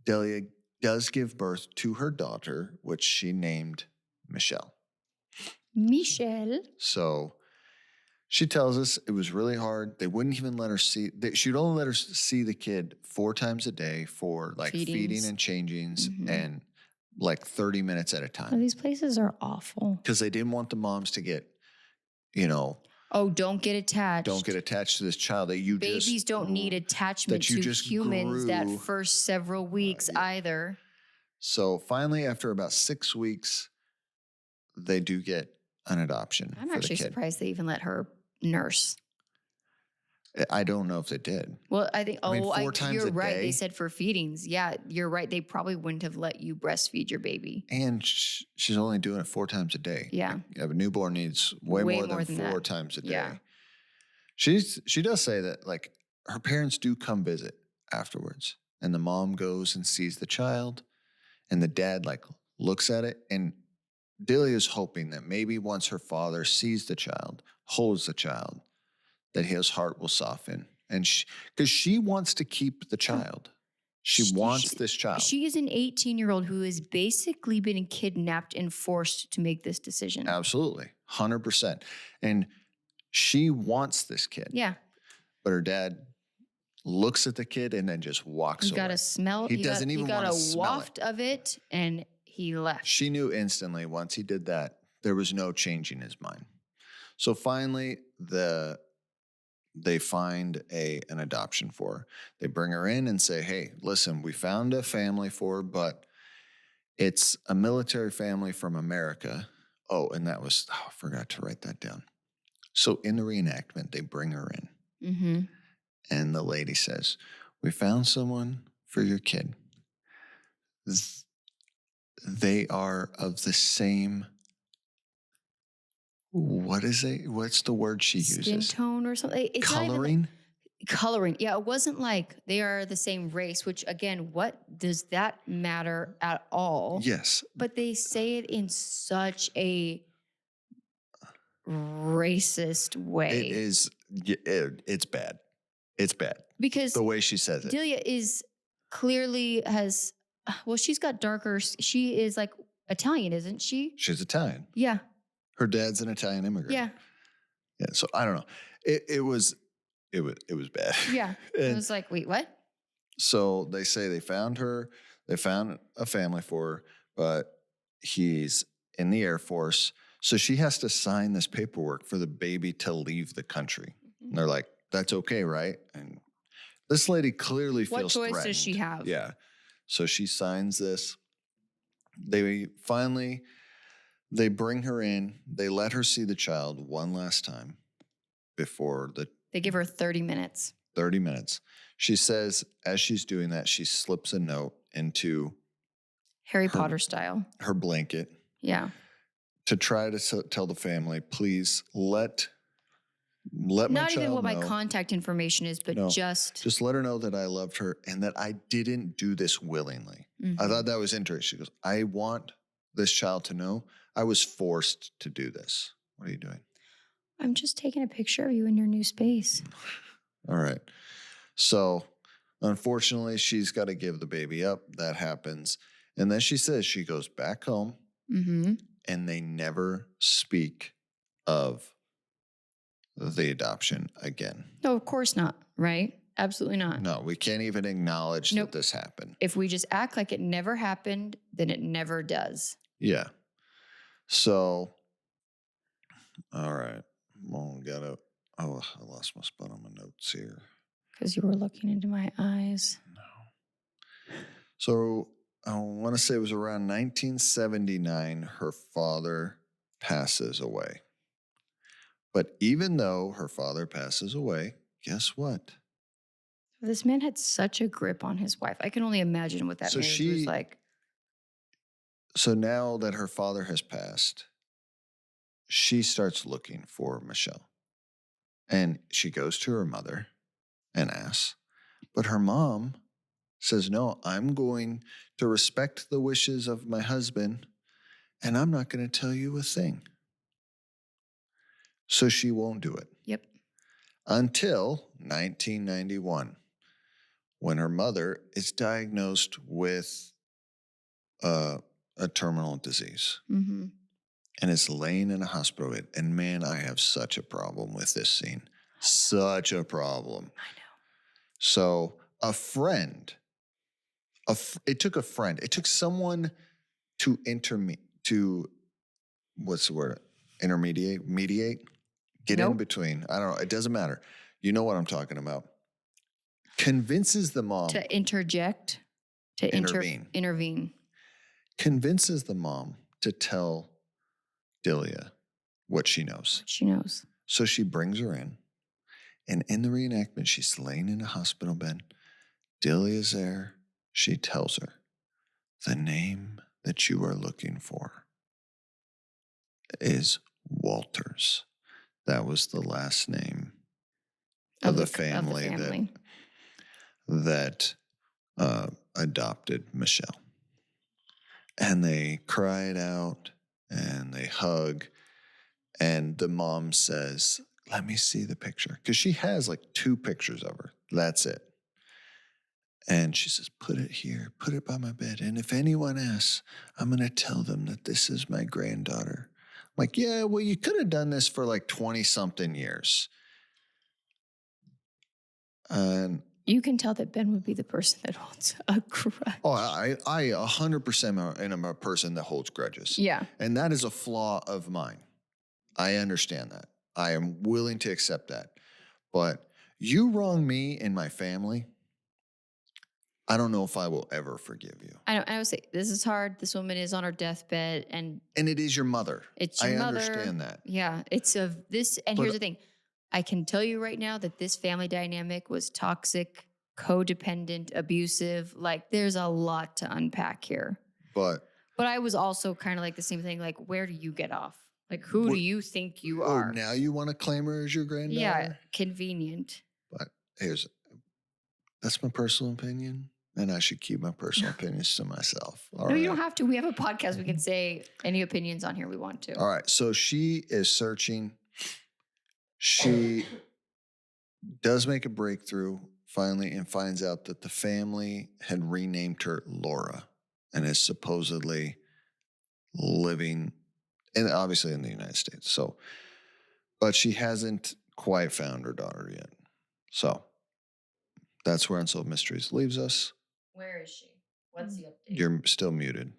Delia does give birth to her daughter, which she named Michelle. So she tells us it was really hard. They wouldn't even let her see. She'd only let her see the kid 4 times a day for like feeding and changings and like 30 minutes at a time. Oh, these places are awful. Because they didn't want the moms to get, Oh, don't get attached. Don't get attached to this child that you Babies don't need attachment to humans that first several weeks either. So finally, after about 6 weeks, they do get an adoption. I'm for actually the kid. surprised they even let her nurse. I don't know if they did. Well, I think, four times you're a right. day. They said for feedings. Yeah, you're right. They probably wouldn't have let you breastfeed your baby. And she's only doing it 4 times a day. Yeah. A newborn needs way more than 4 times a day. Yeah. She does say that, like, her parents do come visit afterwards. And the mom goes and sees the child. And the dad, like, looks at it. And Delia is hoping that maybe once her father sees the child, holds the child, that his heart will soften. And because she wants to keep the child. She wants this child. She is an 18-year-old who has basically been kidnapped and forced to make this decision. Absolutely. 100%. And she wants this kid. Yeah. But her dad looks at the kid and then just walks away. He got a smell. He doesn't even want to smell it. He got a waft of it and he left. She knew instantly once he did that, there was no changing his mind. So finally, they find an adoption for her. They bring her in and say, hey, listen, we found a family for her, but it's a military family from America. Oh, and I forgot to write that down. So in the reenactment, they bring her in. Mm-hmm. And the lady says, we found someone for your kid. They are of the same, what's the word she uses? Skin tone or something. It's coloring? Coloring. Yeah, it wasn't like they are the same race, which again, what does that matter at all? Yes. But they say it in such a racist way. It is, it's bad. It's bad. Because the way she says it. Delia she's got darker, she is like Italian, isn't she? She's Italian. Yeah. Her dad's an Italian immigrant. Yeah. Yeah. So I don't know. It was bad. Yeah. It was like, wait, what? So they say they found a family for her, but he's in the Air Force. So she has to sign this paperwork for the baby to leave the country. Mm-hmm. And they're like, that's okay, right? And this lady clearly feels threatened. What choice does she have? Yeah. So she signs this. They bring her in. They let her see the child one last time before They give her 30 minutes. 30 minutes. She says, as she's doing that, she slips a note into Harry Potter style. Her blanket. Yeah. To try to tell the family, please let my child know. Not even what my contact information is, but just let her know that I loved her and that I didn't do this willingly. Mm-hmm. I thought that was interesting. She goes, I want this child to know I was forced to do this. What are you doing? I'm just taking a picture of you in your new space. All right. So unfortunately, she's got to give the baby up. That happens. And then she says she goes back home. Mm-hmm. And they never speak of the adoption again. No, of course not, right? Absolutely not. No, we can't even acknowledge that this happened. If we just act like it never happened, then it never does. Yeah. So, all right. Well, I lost my spot on my notes here. Because you were looking into my eyes. No. So I want to say it was around 1979, her father passes away. But even though her father passes away, guess what? This man had such a grip on his wife. I can only imagine what that marriage was like. So now that her father has passed, she starts looking for Michelle. And she goes to her mother and asks. But her mom says, no, I'm going to respect the wishes of my husband, and I'm not going to tell you a thing. So she won't do it. Yep. Until 1991, when her mother is diagnosed with a terminal disease. Mm-hmm. And is laying in a hospital bed. And man, I have such a problem with this scene. Such a problem. I know. So a friend, it took a friend. It took someone to mediate, get in between. I don't know. It doesn't matter. You know what I'm talking about. Convinces the mom. To interject. To intervene. Convinces the mom to tell Delia what she knows. So she brings her in. And in the reenactment, she's laying in a hospital bed. Delia's there. She tells her, the name that you are looking for is Walters. That was the last name of the family that adopted Michelle. And they cry it out and they hug. And the mom says, let me see the picture. Because she has like 2 pictures of her. That's it. And she says, put it here, put it by my bed. And if anyone asks, I'm going to tell them that this is my granddaughter. I'm like, yeah, well, you could have done this for like 20-something years. And you can tell that Ben would be the person that holds a grudge. Oh, I 100% am a person that holds grudges. Yeah. And that is a flaw of mine. I understand that. I am willing to accept that. But you wrong me and my family, I don't know if I will ever forgive you. I would say, this is hard. This woman is on her deathbed. And it is your mother. It's your mother. I understand that. Yeah. It's of this. And here's the thing. I can tell you right now that this family dynamic was toxic, codependent, abusive. Like, there's a lot to unpack here. But I was also kind of like the same thing. Like, where do you get off? Like, who do you think you are? Now you want to claim her as your granddaughter? Yeah, convenient. But that's my personal opinion. And I should keep my personal opinions to myself. No, you don't have to. We have a podcast. We can say any opinions on here we want to. All right. So she is searching. She does make a breakthrough finally and finds out that the family had renamed her Laura and is supposedly living obviously in the United States. So, but she hasn't quite found her daughter yet. So that's where Unsolved Mysteries leaves us. Where is she? What's the update? You're still muted.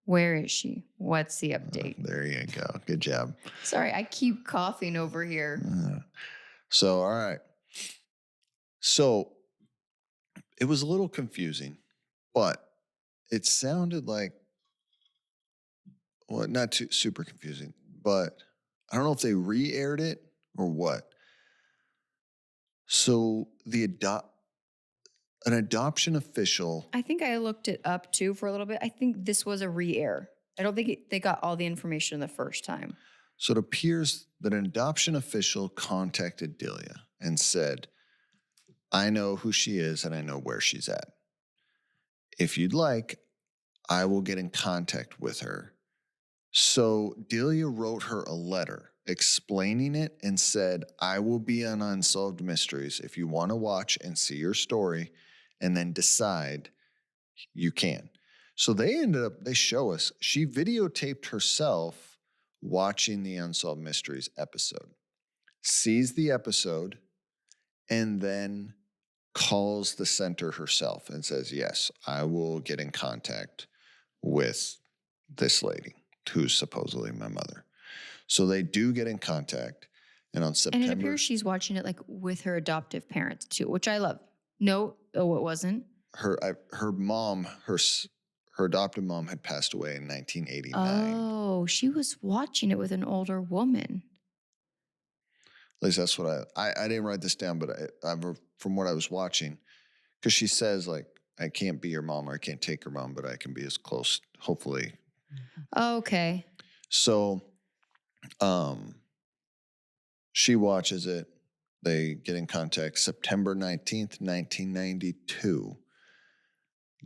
Where is she? What's the update? There you go. Good job. Sorry, I keep coughing over here. So, all right. So it was a little confusing, but it sounded like, well, not too super confusing, but I don't know if they re-aired it or what. So an adoption official. I think I looked it up too for a little bit. I think this was a re-air. I don't think they got all the information the first time. So it appears that an adoption official contacted Delia and said, I know who she is and I know where she's at. If you'd like, I will get in contact with her. So Delia wrote her a letter explaining it and said, I will be on Unsolved Mysteries. If you want to watch and see your story and then decide, you can. So they show us, she videotaped herself watching the Unsolved Mysteries episode, sees the episode, and then calls the center herself and says, yes, I will get in contact with this lady who's supposedly my mother. So they do get in contact. And on September... And it appears she's watching it like with her adoptive parents too, which I love. No, it wasn't. Her mom, her adoptive mom had passed away in 1989. Oh, she was watching it with an older woman. At least that's what I didn't write this down, but from what I was watching, because she says, like, I can't be your mom or I can't take your mom, but I can be as close, hopefully. Okay. So she watches it. They get in contact September 19th, 1992.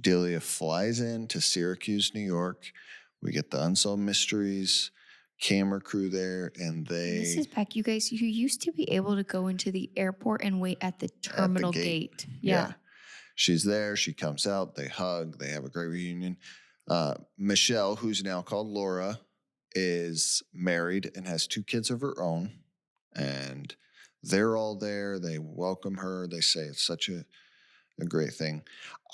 Delia flies in to Syracuse, New York. We get the Unsolved Mysteries camera crew there, and this is back, you guys. You used to be able to go into the airport and wait at the terminal gate. Yeah. She's there. She comes out. They hug. They have a great reunion. Michelle, who's now called Laura, is married and has 2 kids of her own. And they're all there. They welcome her. They say it's such a great thing.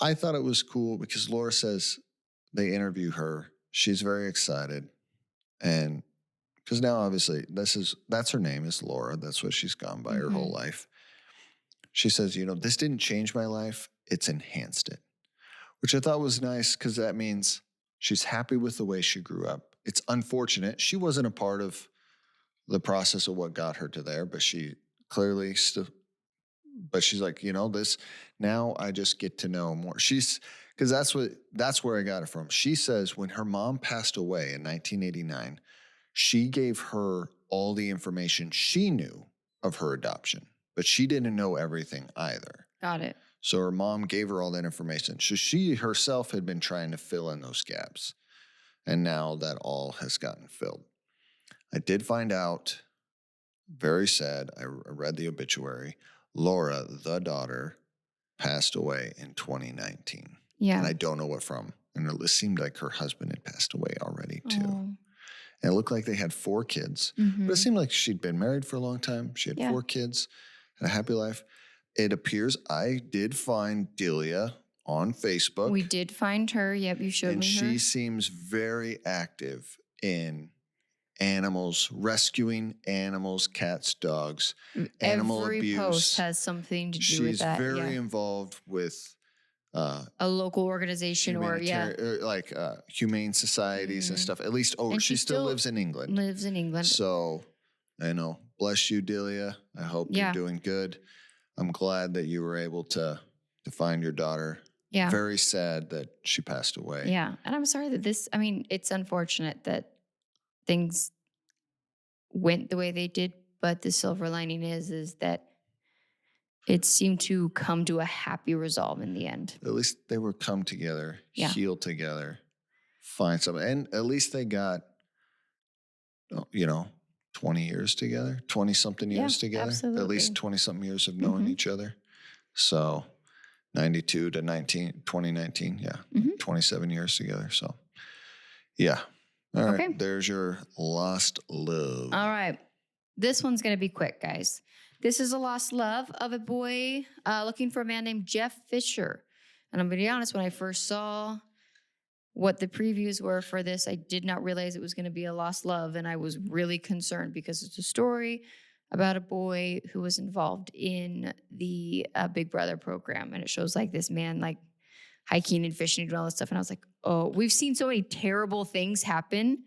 I thought it was cool because Laura says they interview her. She's very excited. And Because now, obviously, that's her name is Laura. That's what she's gone by her whole life. She says, this didn't change my life. It's enhanced it, which I thought was nice because that means she's happy with the way she grew up. It's unfortunate. She wasn't a part of the process of what got her to there, but she clearly still, but she's like, this, now I just get to know more. Because that's where I got it from. She says when her mom passed away in 1989, she gave her all the information she knew of her adoption, but she didn't know everything either. Got it. So her mom gave her all that information. So she herself had been trying to fill in those gaps. And now that all has gotten filled. I did find out, very sad, I read the obituary, Laura, the daughter, passed away in 2019. Yeah. And I don't know what from. And it seemed like her husband had passed away already too. Oh. And it looked like they had 4 kids. But it seemed like she'd been married for a long time. She had 4 kids, had a happy life. It appears I did find Delia on Facebook. We did find her. Yep, you showed me her. And she seems very active in animals, rescuing animals, cats, dogs, animal abuse. Every post has something to do with that. She's very involved with a local organization or like humane societies and stuff. At least she still lives in England. Lives in England. So I know. Bless you, Delia. I hope you're doing good. I'm glad that you were able to find your daughter. Yeah. Very sad that she passed away. Yeah. And I'm sorry that it's unfortunate that things went the way they did, but the silver lining is that it seemed to come to a happy resolve in the end. At least they were come together, heal together, find something. And at least they got, 20 years together, 20-something years together. Absolutely. At least 20-something years of knowing each other. So 92 to 2019, 27 years together. So, yeah. All right, there's your lost love. All right. This one's going to be quick, guys. This is a lost love of a boy looking for a man named Jeff Fisher. And I'm going to be honest, when I first saw what the previews were for this, I did not realize it was going to be a lost love. And I was really concerned because it's a story about a boy who was involved in the Big Brother program. And it shows like this man like hiking and fishing and all this stuff. And I was like, oh, we've seen so many terrible things happen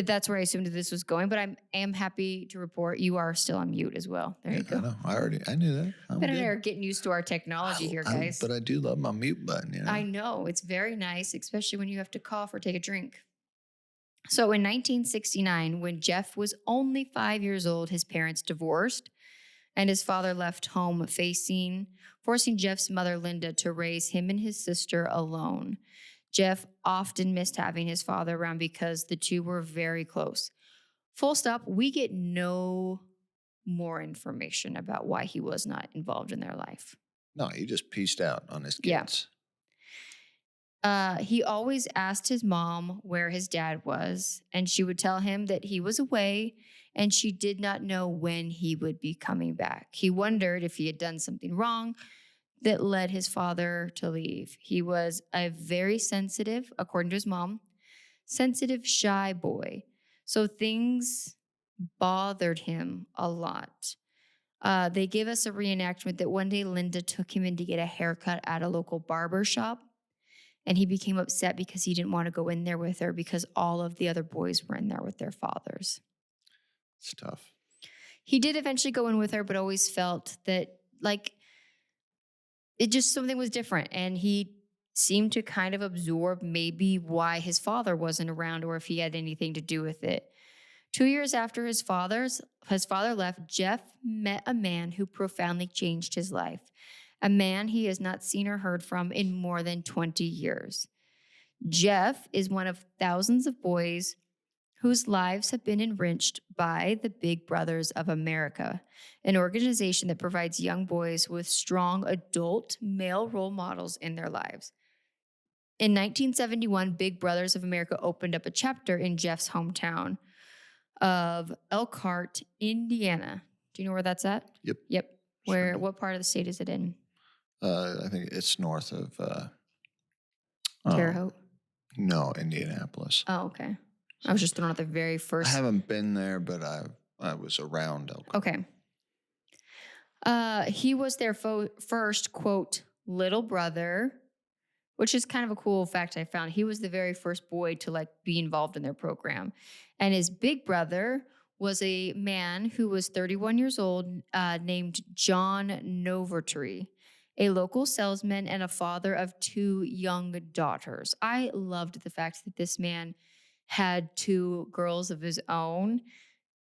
that's where I assumed that this was going. But I am happy to report you are still on mute as well. There you go. I know. I knew that. Ben and I are getting used to our technology here, guys. But I do love my mute button. I know. It's very nice, especially when you have to cough or take a drink. So in 1969, when Jeff was only 5 years old, his parents divorced and his father left home forcing Jeff's mother, Linda, to raise him and his sister alone. Jeff often missed having his father around because the two were very close. Full stop. We get no more information about why he was not involved in their life. No, he just pieced out on his kids. Yeah. He always asked his mom where his dad was, and she would tell him that he was away, and she did not know when he would be coming back. He wondered if he had done something wrong that led his father to leave. He was a very sensitive, according to his mom, sensitive, shy boy. So things bothered him a lot. They gave us a reenactment that one day Linda took him in to get a haircut at a local barber shop. And he became upset because he didn't want to go in there with her because all of the other boys were in there with their fathers. It's tough. He did eventually go in with her, but always felt that it just something was different. And he seemed to kind of absorb maybe why his father wasn't around or if he had anything to do with it. 2 years after his father left, Jeff met a man who profoundly changed his life. A man he has not seen or heard from in more than 20 years. Jeff is one of thousands of boys whose lives have been enriched by the Big Brothers of America, an organization that provides young boys with strong adult male role models in their lives. In 1971, Big Brothers of America opened up a chapter in Jeff's hometown of Elkhart, Indiana. Do you know where that's at? Yep. What part of the state is it in? I think it's north of Terre Haute? No, Indianapolis. Oh, okay. I was just thrown out the very I first. haven't been there, but I was around Elkhart. Okay. He was their first, quote, little brother, which is kind of a cool fact I found. He was the very first boy to like be involved in their program. And his big brother was a man who was 31 years old, named John Novertree, a local salesman and a father of 2 young daughters. I loved the fact that this man had 2 girls of his own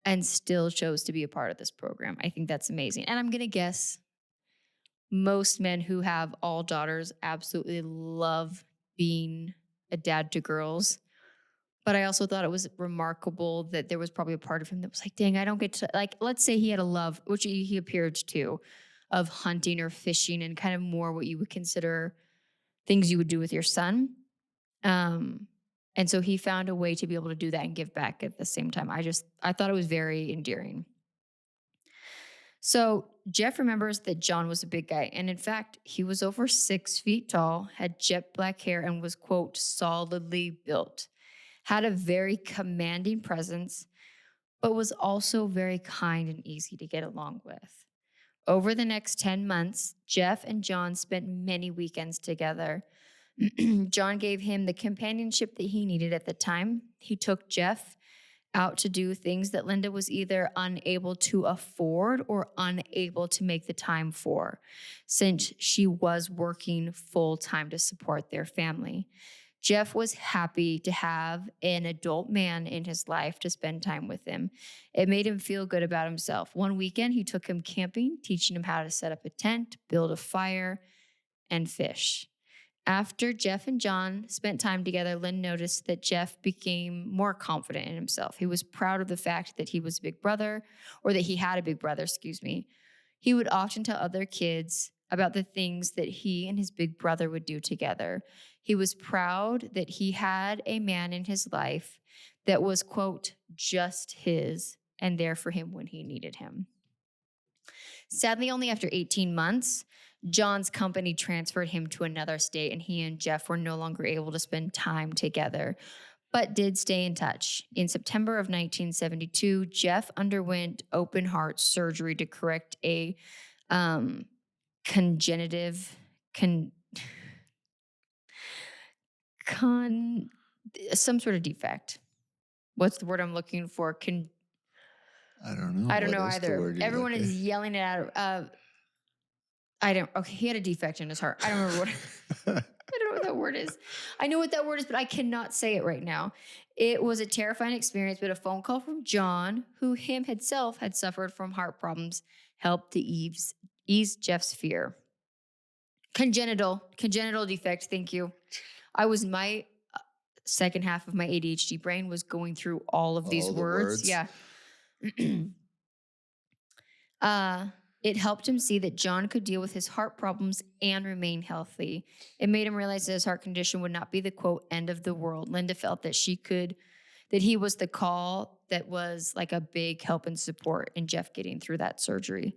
and still chose to be a part of this program. I think that's amazing. And I'm going to guess most men who have all daughters absolutely love being a dad to girls. But I also thought it was remarkable that there was probably a part of him that was like, dang, I don't get to, like, let's say he had a love, which he appeared to, of hunting or fishing and kind of more what you would consider things you would do with your son. Um, and so he found a way to be able to do that and give back at the same time. I thought it was very endearing. So Jeff remembers that John was a big guy. And in fact, he was over 6 feet tall, had jet black hair, and was, quote, solidly built, had a very commanding presence, but was also very kind and easy to get along with. Over the next 10 months, Jeff and John spent many weekends together. John gave him the companionship that he needed at the time. He took Jeff out to do things that Linda was either unable to afford or unable to make the time for, since she was working full time to support their family. Jeff was happy to have an adult man in his life to spend time with him. It made him feel good about himself. One weekend, he took him camping, teaching him how to set up a tent, build a fire, and fish. After Jeff and John spent time together, Lynn noticed that Jeff became more confident in himself. He was proud of the fact that he was a big brother, or that he had a big brother, excuse me. He would often tell other kids about the things that he and his big brother would do together. He was proud that he had a man in his life that was, quote, just his and there for him when he needed him. Sadly, only after 18 months, John's company transferred him to another state, and he and Jeff were no longer able to spend time together, but did stay in touch. In September of 1972, Jeff underwent open heart surgery to correct a congenitive some sort of defect. What's the word I'm looking for? I don't know. I don't What know is the either. word you're Everyone looking? is yelling it out. Okay, he had a defect in his heart. I don't remember what. I don't know what that word is. I know what that word is, but I cannot say it right now. It was a terrifying experience, but a phone call from John, who himself had suffered from heart problems, helped to ease Jeff's fear. Congenital defect. Thank you. My second half of my ADHD brain was going through all of these words. Yeah. It helped him see that John could deal with his heart problems and remain healthy. It made him realize that his heart condition would not be the, quote, end of the world. Linda felt that that he was the call that was like a big help and support in Jeff getting through that surgery.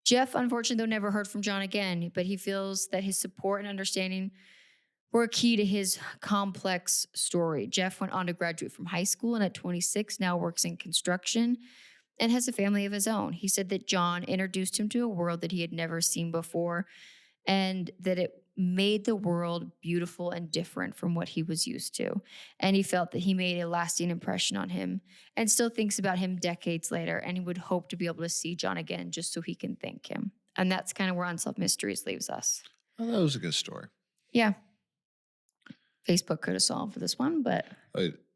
Jeff, unfortunately, though, never heard from John again, but he feels that his support and understanding were key to his complex story. Jeff went on to graduate from high school, and at 26 now works in construction and has a family of his own. He said that John introduced him to a world that he had never seen before, and that it made the world beautiful and different from what he was used to. And he felt that he made a lasting impression on him and still thinks about him decades later, and he would hope to be able to see John again just so he can thank him. And that's kind of where Unsolved Mysteries leaves us. Well, that was a good story. Yeah. Facebook could have solved this one, but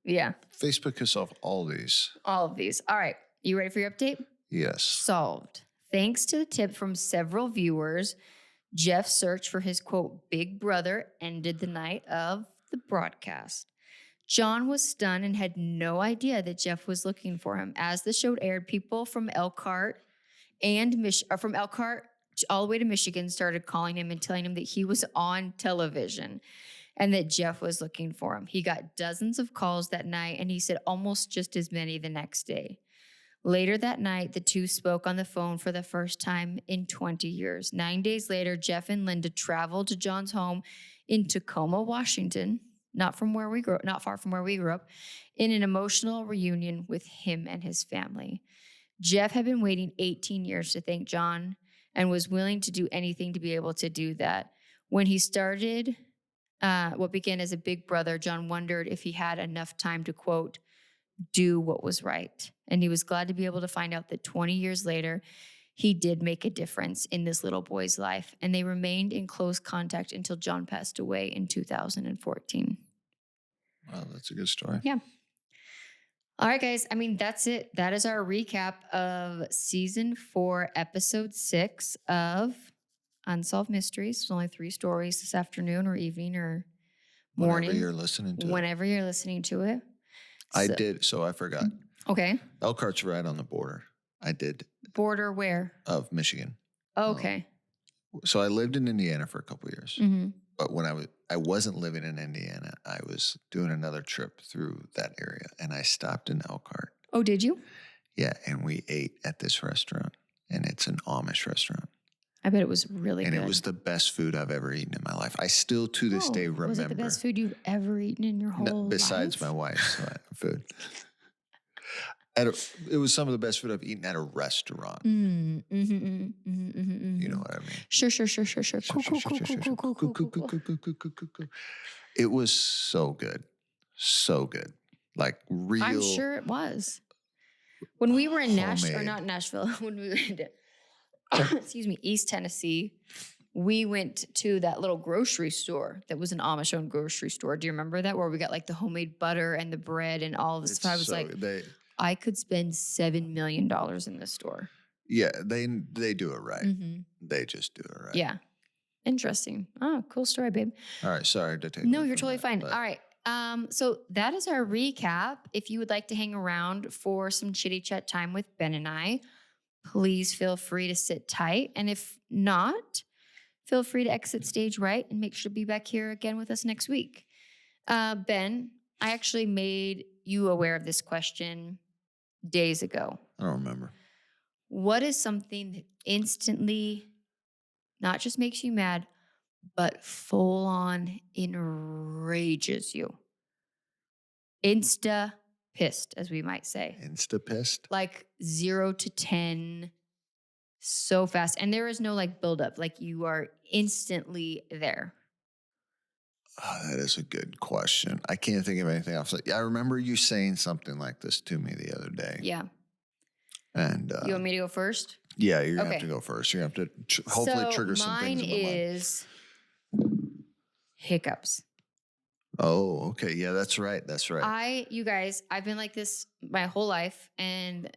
yeah. Facebook could solve all these. All of these. All right. You ready for your update? Yes. Solved. Thanks to the tip from several viewers, Jeff's search for his, quote, big brother ended the night of the broadcast. John was stunned and had no idea that Jeff was looking for him. As the show aired, people from Elkhart from Elkhart all the way to Michigan started calling him and telling him that he was on television and that Jeff was looking for him. He got dozens of calls that night, and he said almost just as many the next day. Later that night, the two spoke on the phone for the first time in 20 years. 9 days later, Jeff and Linda traveled to John's home in Tacoma, Washington. not far from where we grew up, in an emotional reunion with him and his family. Jeff had been waiting 18 years to thank John and was willing to do anything to be able to do that. When he started what began as a big brother, John wondered if he had enough time to, quote, do what was right. And he was glad to be able to find out that 20 years later, he did make a difference in this little boy's life. And they remained in close contact until John passed away in 2014. Wow, that's a good story. Yeah. All right, guys. I mean, that's it. That is our recap of season 4, episode 6 of Unsolved Mysteries. It's only 3 stories this afternoon or evening or morning. Whenever you're listening to Whenever you're listening to it. So I forgot. Okay. Elkhart's right on the border. I did. Border where? Of Michigan. Okay. So I lived in Indiana for a couple of years. Mm-hmm. But when I wasn't living in Indiana, I was doing another trip through that area, and I stopped in Elkhart. Oh, did you? Yeah, and we ate at this restaurant, and it's an Amish restaurant. I bet it was really good. And it was the best food I've ever eaten in my life. I still, to this day, remember. Was it the best food you've ever eaten in your whole life? Besides my wife's food. It was some of the best food I've eaten at a restaurant. You know what I mean? Sure. Cool. It was so good. So good. Like real. I'm sure it was. When we were in homemade. not Nashville, when we went to, East Tennessee, we went to that little grocery store that was an Amish-owned grocery store. Do you remember that? Where we got like the homemade butter and the bread and all this stuff. I was I could spend $7 million in this store. Yeah, they do it right. Mm-hmm. They just do it right. Yeah. Interesting. Oh, cool story, babe. All right, sorry to take. No, you're totally fine. All right. So that is our recap. If you would like to hang around for some chitty chat time with Ben and I, please feel free to sit tight. And if not, feel free to exit stage right and make sure to be back here again with us next week. Ben, I actually made you aware of this question days ago. I don't remember. What is something that instantly not just makes you mad, but full on enrages you? Insta pissed, as we might say. Insta pissed? Like 0 to 10 so fast. And there is no like buildup. Like you are instantly there. Oh, that is a good question. I can't think of anything else. I remember you saying something like this to me the other day. Yeah. And you want me to go first? Yeah, you're going to have to go first. You're going to have to hopefully trigger some things in my mind. Mine is hiccups. Oh, okay. Yeah, that's right. That's right. You guys, I've been like this my whole life. And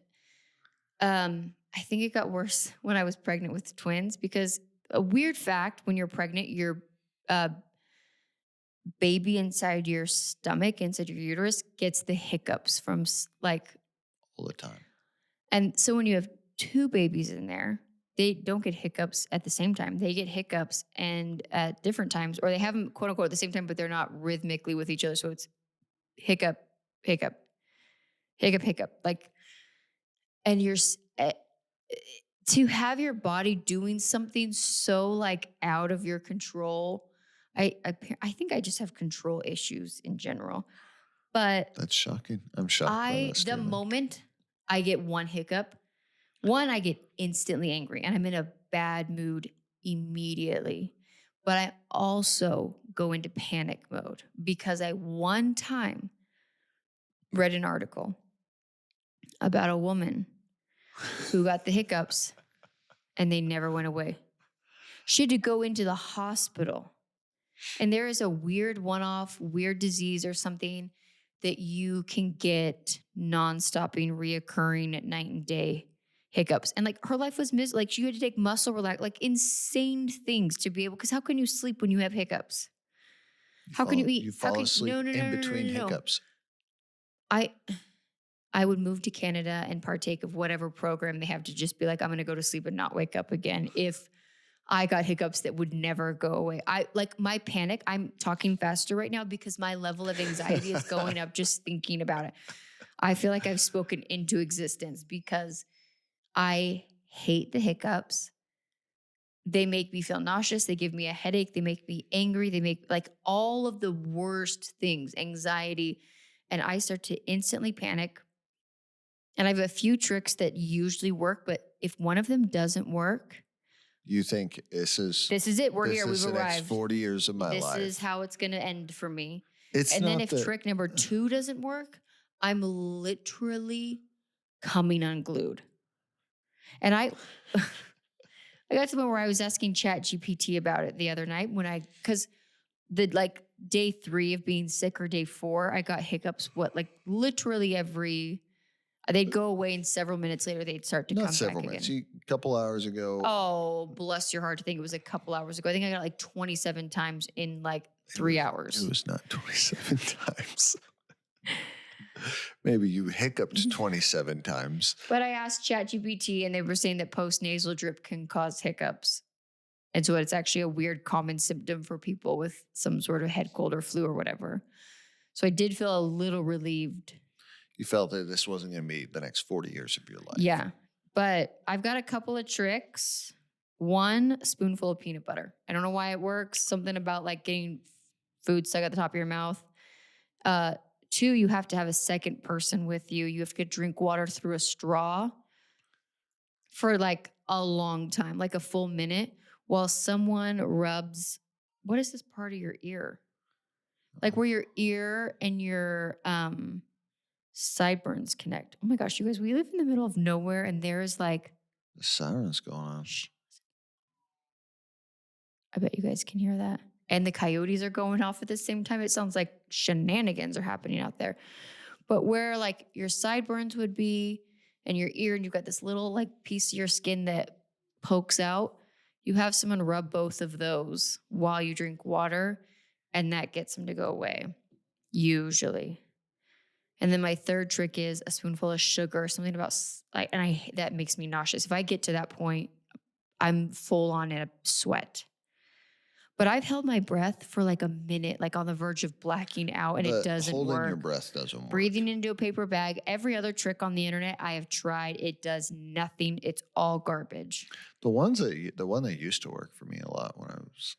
I think it got worse when I was pregnant with twins, because a weird fact, when you're pregnant, your baby inside your stomach, inside your uterus, gets the hiccups from like all the time. And so when you have 2 babies in there, they don't get hiccups at the same time. They get hiccups and at different times, or they have them quote unquote at the same time, but they're not rhythmically with each other. So it's hiccup, hiccup, hiccup, hiccup. Like, and you're to have your body doing something so like out of your control. I think I just have control issues in general, but that's shocking. I'm shocked. The moment I get one hiccup, I get instantly angry and I'm in a bad mood immediately. But I also go into panic mode because I one time read an article about a woman who got the hiccups and they never went away. She had to go into the hospital. And there is a weird one-off, weird disease or something that you can get non-stopping, reoccurring at night and day hiccups. And like her life was like she had to take muscle relax, like insane things to be able, because how can you sleep when you have hiccups? How can you eat? You fall asleep in between hiccups. I would move to Canada and partake of whatever program they have to just be like, I'm going to go to sleep and not wake up again if I got hiccups that would never go away. My panic, I'm talking faster right now because my level of anxiety is going up just thinking about it. I feel like I've spoken into existence because I hate the hiccups. They make me feel nauseous. They give me a headache. They make me angry. They make like all of the worst things, anxiety. And I start to instantly panic. And I have a few tricks that usually work, but if one of them doesn't work, you think this is it. We're here. this is We've the next arrived. 40 years of my life. This is how it's going to end for me. It's And then not if that trick number 2 doesn't work, I'm literally coming unglued. And I got to the point where I was asking ChatGPT about it the other night because the like day 3 of being sick or day 4, I got hiccups. Literally they'd go away and several minutes later they'd start to not come several back minutes. again. A couple hours ago. Oh, bless your heart to think it was a couple hours ago. I think I got like 27 times in like 3 hours. It was not 27 times. Maybe you hiccuped 27 times. But I asked ChatGPT and they were saying that post-nasal drip can cause hiccups. And so it's actually a weird common symptom for people with some sort of head cold or flu or whatever. So I did feel a little relieved. You felt that this wasn't going to be the next 40 years of your life. Yeah. But I've got a couple of tricks. 1 spoonful of peanut butter. I don't know why it works. Something about like getting food stuck at the top of your mouth. 2, you have to have a second person with you. You have to drink water through a straw for like a long time, like a full minute, while someone rubs, what is this part of your ear? Like where your ear and your sideburns connect. Oh my gosh, you guys, we live in the middle of nowhere and there's like the sirens going on. I bet you guys can hear that. And the coyotes are going off at the same time. It sounds like shenanigans are happening out there. But where like your sideburns would be and your ear, and you've got this little like piece of your skin that pokes out, you have someone rub both of those while you drink water, and that gets them to go away, usually. And then my third trick is a spoonful of sugar, something about that makes me nauseous. If I get to that point, I'm full on in a sweat. But I've held my breath for like a minute, like on the verge of blacking out, and it doesn't work. Holding your breath doesn't work. Breathing into a paper bag. Every other trick on the internet I have tried, it does nothing. It's all garbage. The one that used to work for me a lot when I was,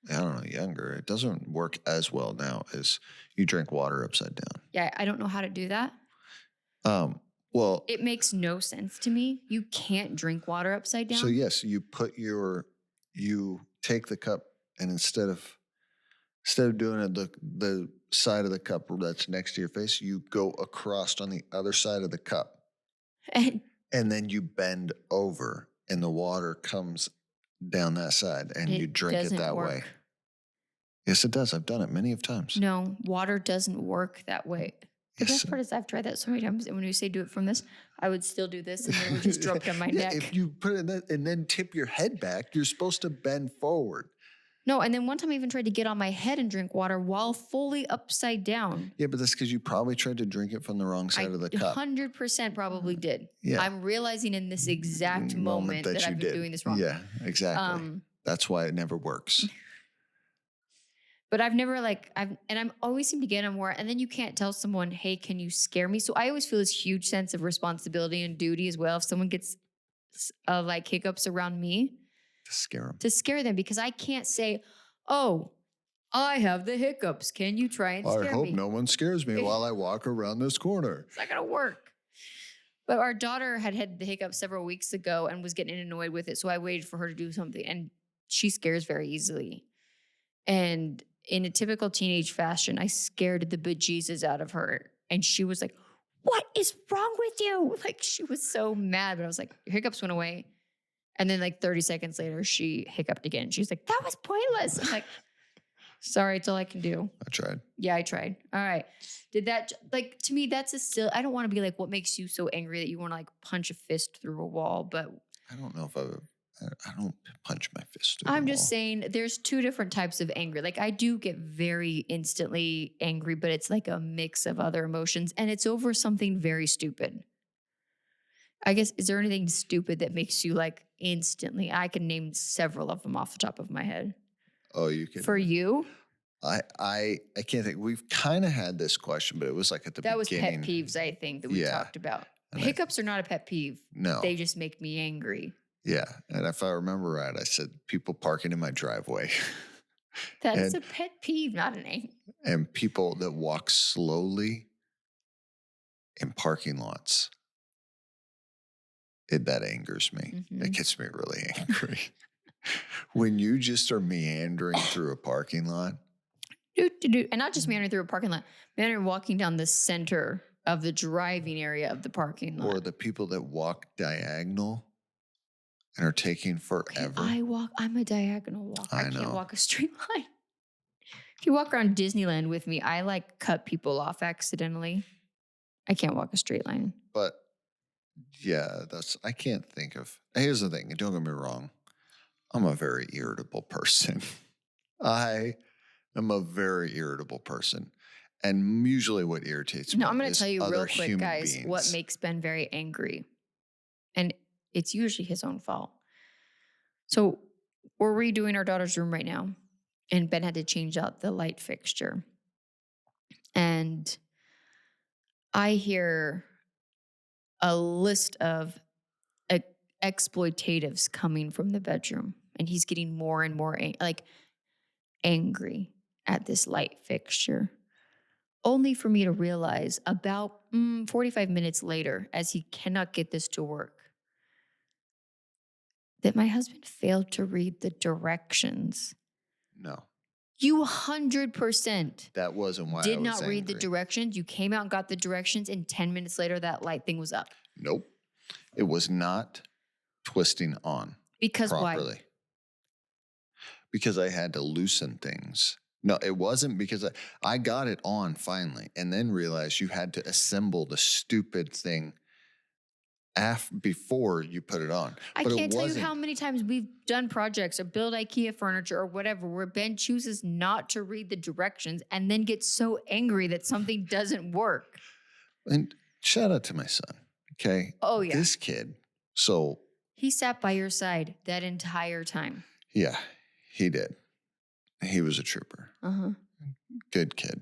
I don't know, younger, it doesn't work as well now as you drink water upside down. Yeah, I don't know how to do that. Well, it makes no sense to me. You can't drink water upside down. So yes, you take the cup, and instead of doing it the side of the cup that's next to your face, you go across on the other side of the cup. And then you bend over and the water comes down that side and you drink it that way. Yes, it does. I've done it many of times. No, water doesn't work that way. The best part is I've tried that so many times. And when you say do it from this, I would still do this and then it would just drop down my neck. If you put it in and then tip your head back, you're supposed to bend forward. No, and then one time I even tried to get on my head and drink water while fully upside down. Yeah, but that's because you probably tried to drink it from the wrong side of the cup. 100% probably did. Yeah. I'm realizing in this exact moment that I've been doing this wrong. Yeah, exactly. That's why it never works. But I've never I'm always seem to get them more. And then you can't tell someone, hey, can you scare me? So I always feel this huge sense of responsibility and duty as well. If someone gets hiccups around me, to scare them, because I can't say, oh, I have the hiccups. Can you try and scare me? I hope no one scares me while I walk around this corner. It's not going to work. But our daughter had the hiccups several weeks ago and was getting annoyed with it. So I waited for her to do something. And she scares very easily. And in a typical teenage fashion, I scared the bejesus out of her. And she was like, what is wrong with you? Like, she was so mad. But I was like, your hiccups went away. And then 30 seconds later, she hiccuped again. She's like, that was pointless. I'm like, sorry, it's all I can do. I tried. Yeah, I tried. All right. Did that, to me, that's I don't want to be like, what makes you so angry that you want to punch a fist through a wall? But I don't know if I don't punch my fist through I'm the just wall. saying there's 2 different types of anger. I do get very instantly angry, but it's like a mix of other emotions. And it's over something very stupid. I guess, is there anything stupid that makes you instantly? I can name several of them off the top of my head. Oh, you can. For you? I can't think. We've kind of had this question, but it was at the beginning. That was pet peeves, I think, that we talked about. Hiccups are not a pet peeve. No. They just make me angry. Yeah. And if I remember right, I said people parking in my driveway. That is a pet peeve, not an anger. And people that walk slowly in parking lots. That angers me. It gets me really angry. When you just are meandering through a parking lot. And not just meandering through a parking lot, meandering walking down the center of the driving area of the parking lot. Or the people that walk diagonal and are taking forever. Okay, I'm a diagonal walker. I know. can't walk a straight line. If you walk around Disneyland with me, I like cut people off accidentally. I can't walk a straight line. But yeah, I can't think of. Here's the thing. Don't get me wrong. I'm a very irritable person. I am a very irritable person. And usually what irritates me I'm going to tell you real quick, guys, beings. what makes Ben very angry. And it's usually his own fault. So we're redoing our daughter's room right now. And Ben had to change out the light fixture. And I hear a list of exploitatives coming from the bedroom. And he's getting more and more angry at this light fixture. Only for me to realize about 45 minutes later, as he cannot get this to work, that my husband failed to read the directions. No. You 100% that wasn't why did I was not read angry. the directions. You came out and got the directions, and 10 minutes later, that light thing was up. Nope. It was not twisting on Because properly. why? Because I had to loosen things. No, it wasn't because I got it on finally and then realized you had to assemble the stupid thing before you put it on. I can't tell you how many times we've done projects or build IKEA furniture or whatever where Ben chooses not to read the directions and then gets so angry that something doesn't work. And shout out to my son, okay? Oh, yeah. This kid, so... He sat by your side that entire time. Yeah, he did. He was a trooper. Uh-huh. Good kid.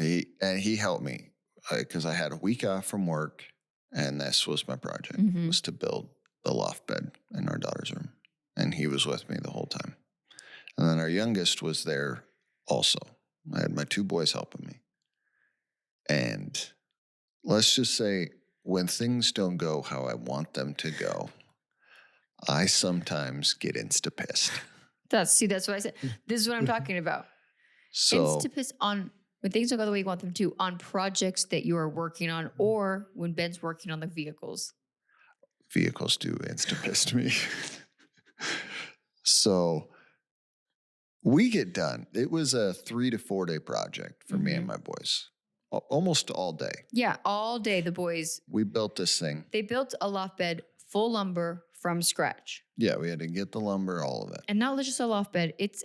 He helped me because I had a week off from work. And this was my project, was to build the loft bed in our daughter's room. And he was with me the whole time. And then our youngest was there also. I had my two boys helping me. And let's just say when things don't go how I want them to go, I sometimes get insta-pissed. That's what I said. This is what I'm talking about. So insta-pissed on... when things don't go the way you want them to, on projects that you are working on, or when Ben's working on the vehicles. Vehicles do insta-pissed me. So we get done. It was a 3 to 4 day project for me and my boys. Almost all day. Yeah, all day the boys. We built this thing. They built a loft bed, full lumber from scratch. Yeah, we had to get the lumber, all of it. And not just a loft bed. It's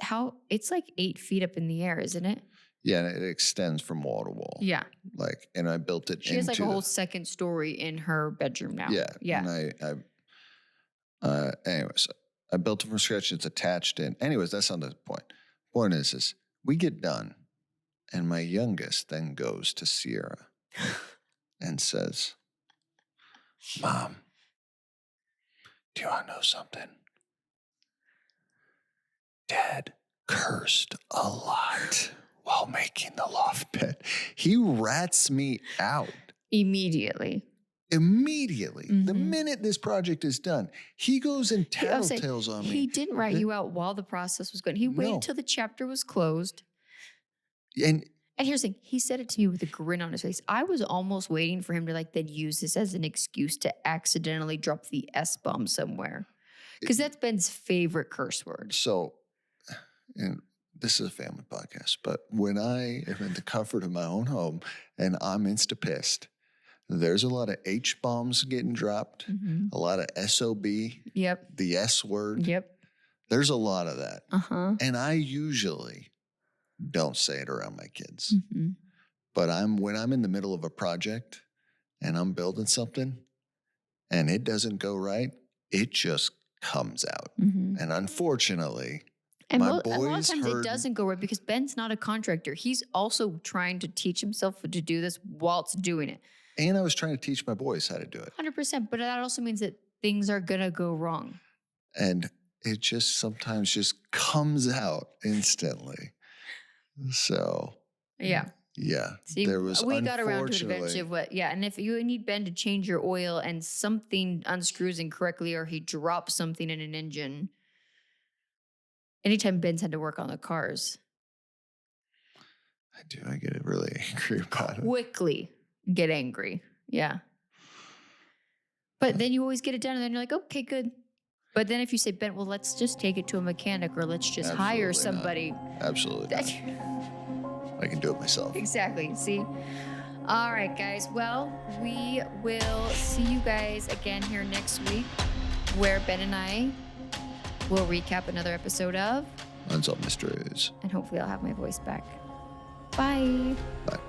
like 8 feet up in the air, isn't it? Yeah, and it extends from wall to wall. Yeah. And I built it She has like a whole second story in her bedroom now. Yeah. Yeah. And anyways, I built it from scratch. It's attached in. Anyways, that's not the point. Point is we get done, and my youngest then goes to Sierra and says, "Mom, do you want to know something? Dad cursed a lot while making the loft bed." He rats me out. Immediately. The minute this project is done, he goes and tattletales on me. He didn't rat you out while the process was going. He waited till the chapter was closed. And here's the thing. He said it to me with a grin on his face. I was almost waiting for him to then use this as an excuse to accidentally drop the S-bomb somewhere. Because that's Ben's favorite curse word. So, and this is a family podcast, but when I am in the comfort of my own home and I'm insta-pissed, there's a lot of H-bombs getting dropped, a lot of SOB, the S word. There's a lot of that. And I usually don't say it around my kids. But when I'm in the middle of a project and I'm building something and it doesn't go right, it just comes out. And unfortunately... And a lot of times it doesn't go right because Ben's not a contractor. He's also trying to teach himself to do this whilst doing it. And I was trying to teach my boys how to do it. 100%. But that also means that things are going to go wrong. And it just sometimes just comes out instantly. So, Yeah. See, there was we got around to it eventually. unfortunately. And if you need Ben to change your oil and something unscrews incorrectly or he drops something in an engine, anytime Ben's had to work on the cars, I get really angry about it. quickly get angry. Yeah. But then you always get it done and then you're like, okay, good. But then if you say, Ben, well, let's just take it to a mechanic or let's just hire somebody. Absolutely not. I can do it myself. Exactly. See? All right, guys. Well, we will see you guys again here next week where Ben and I will recap another episode of Unsolved Mysteries. And hopefully I'll have my voice back. Bye. Bye.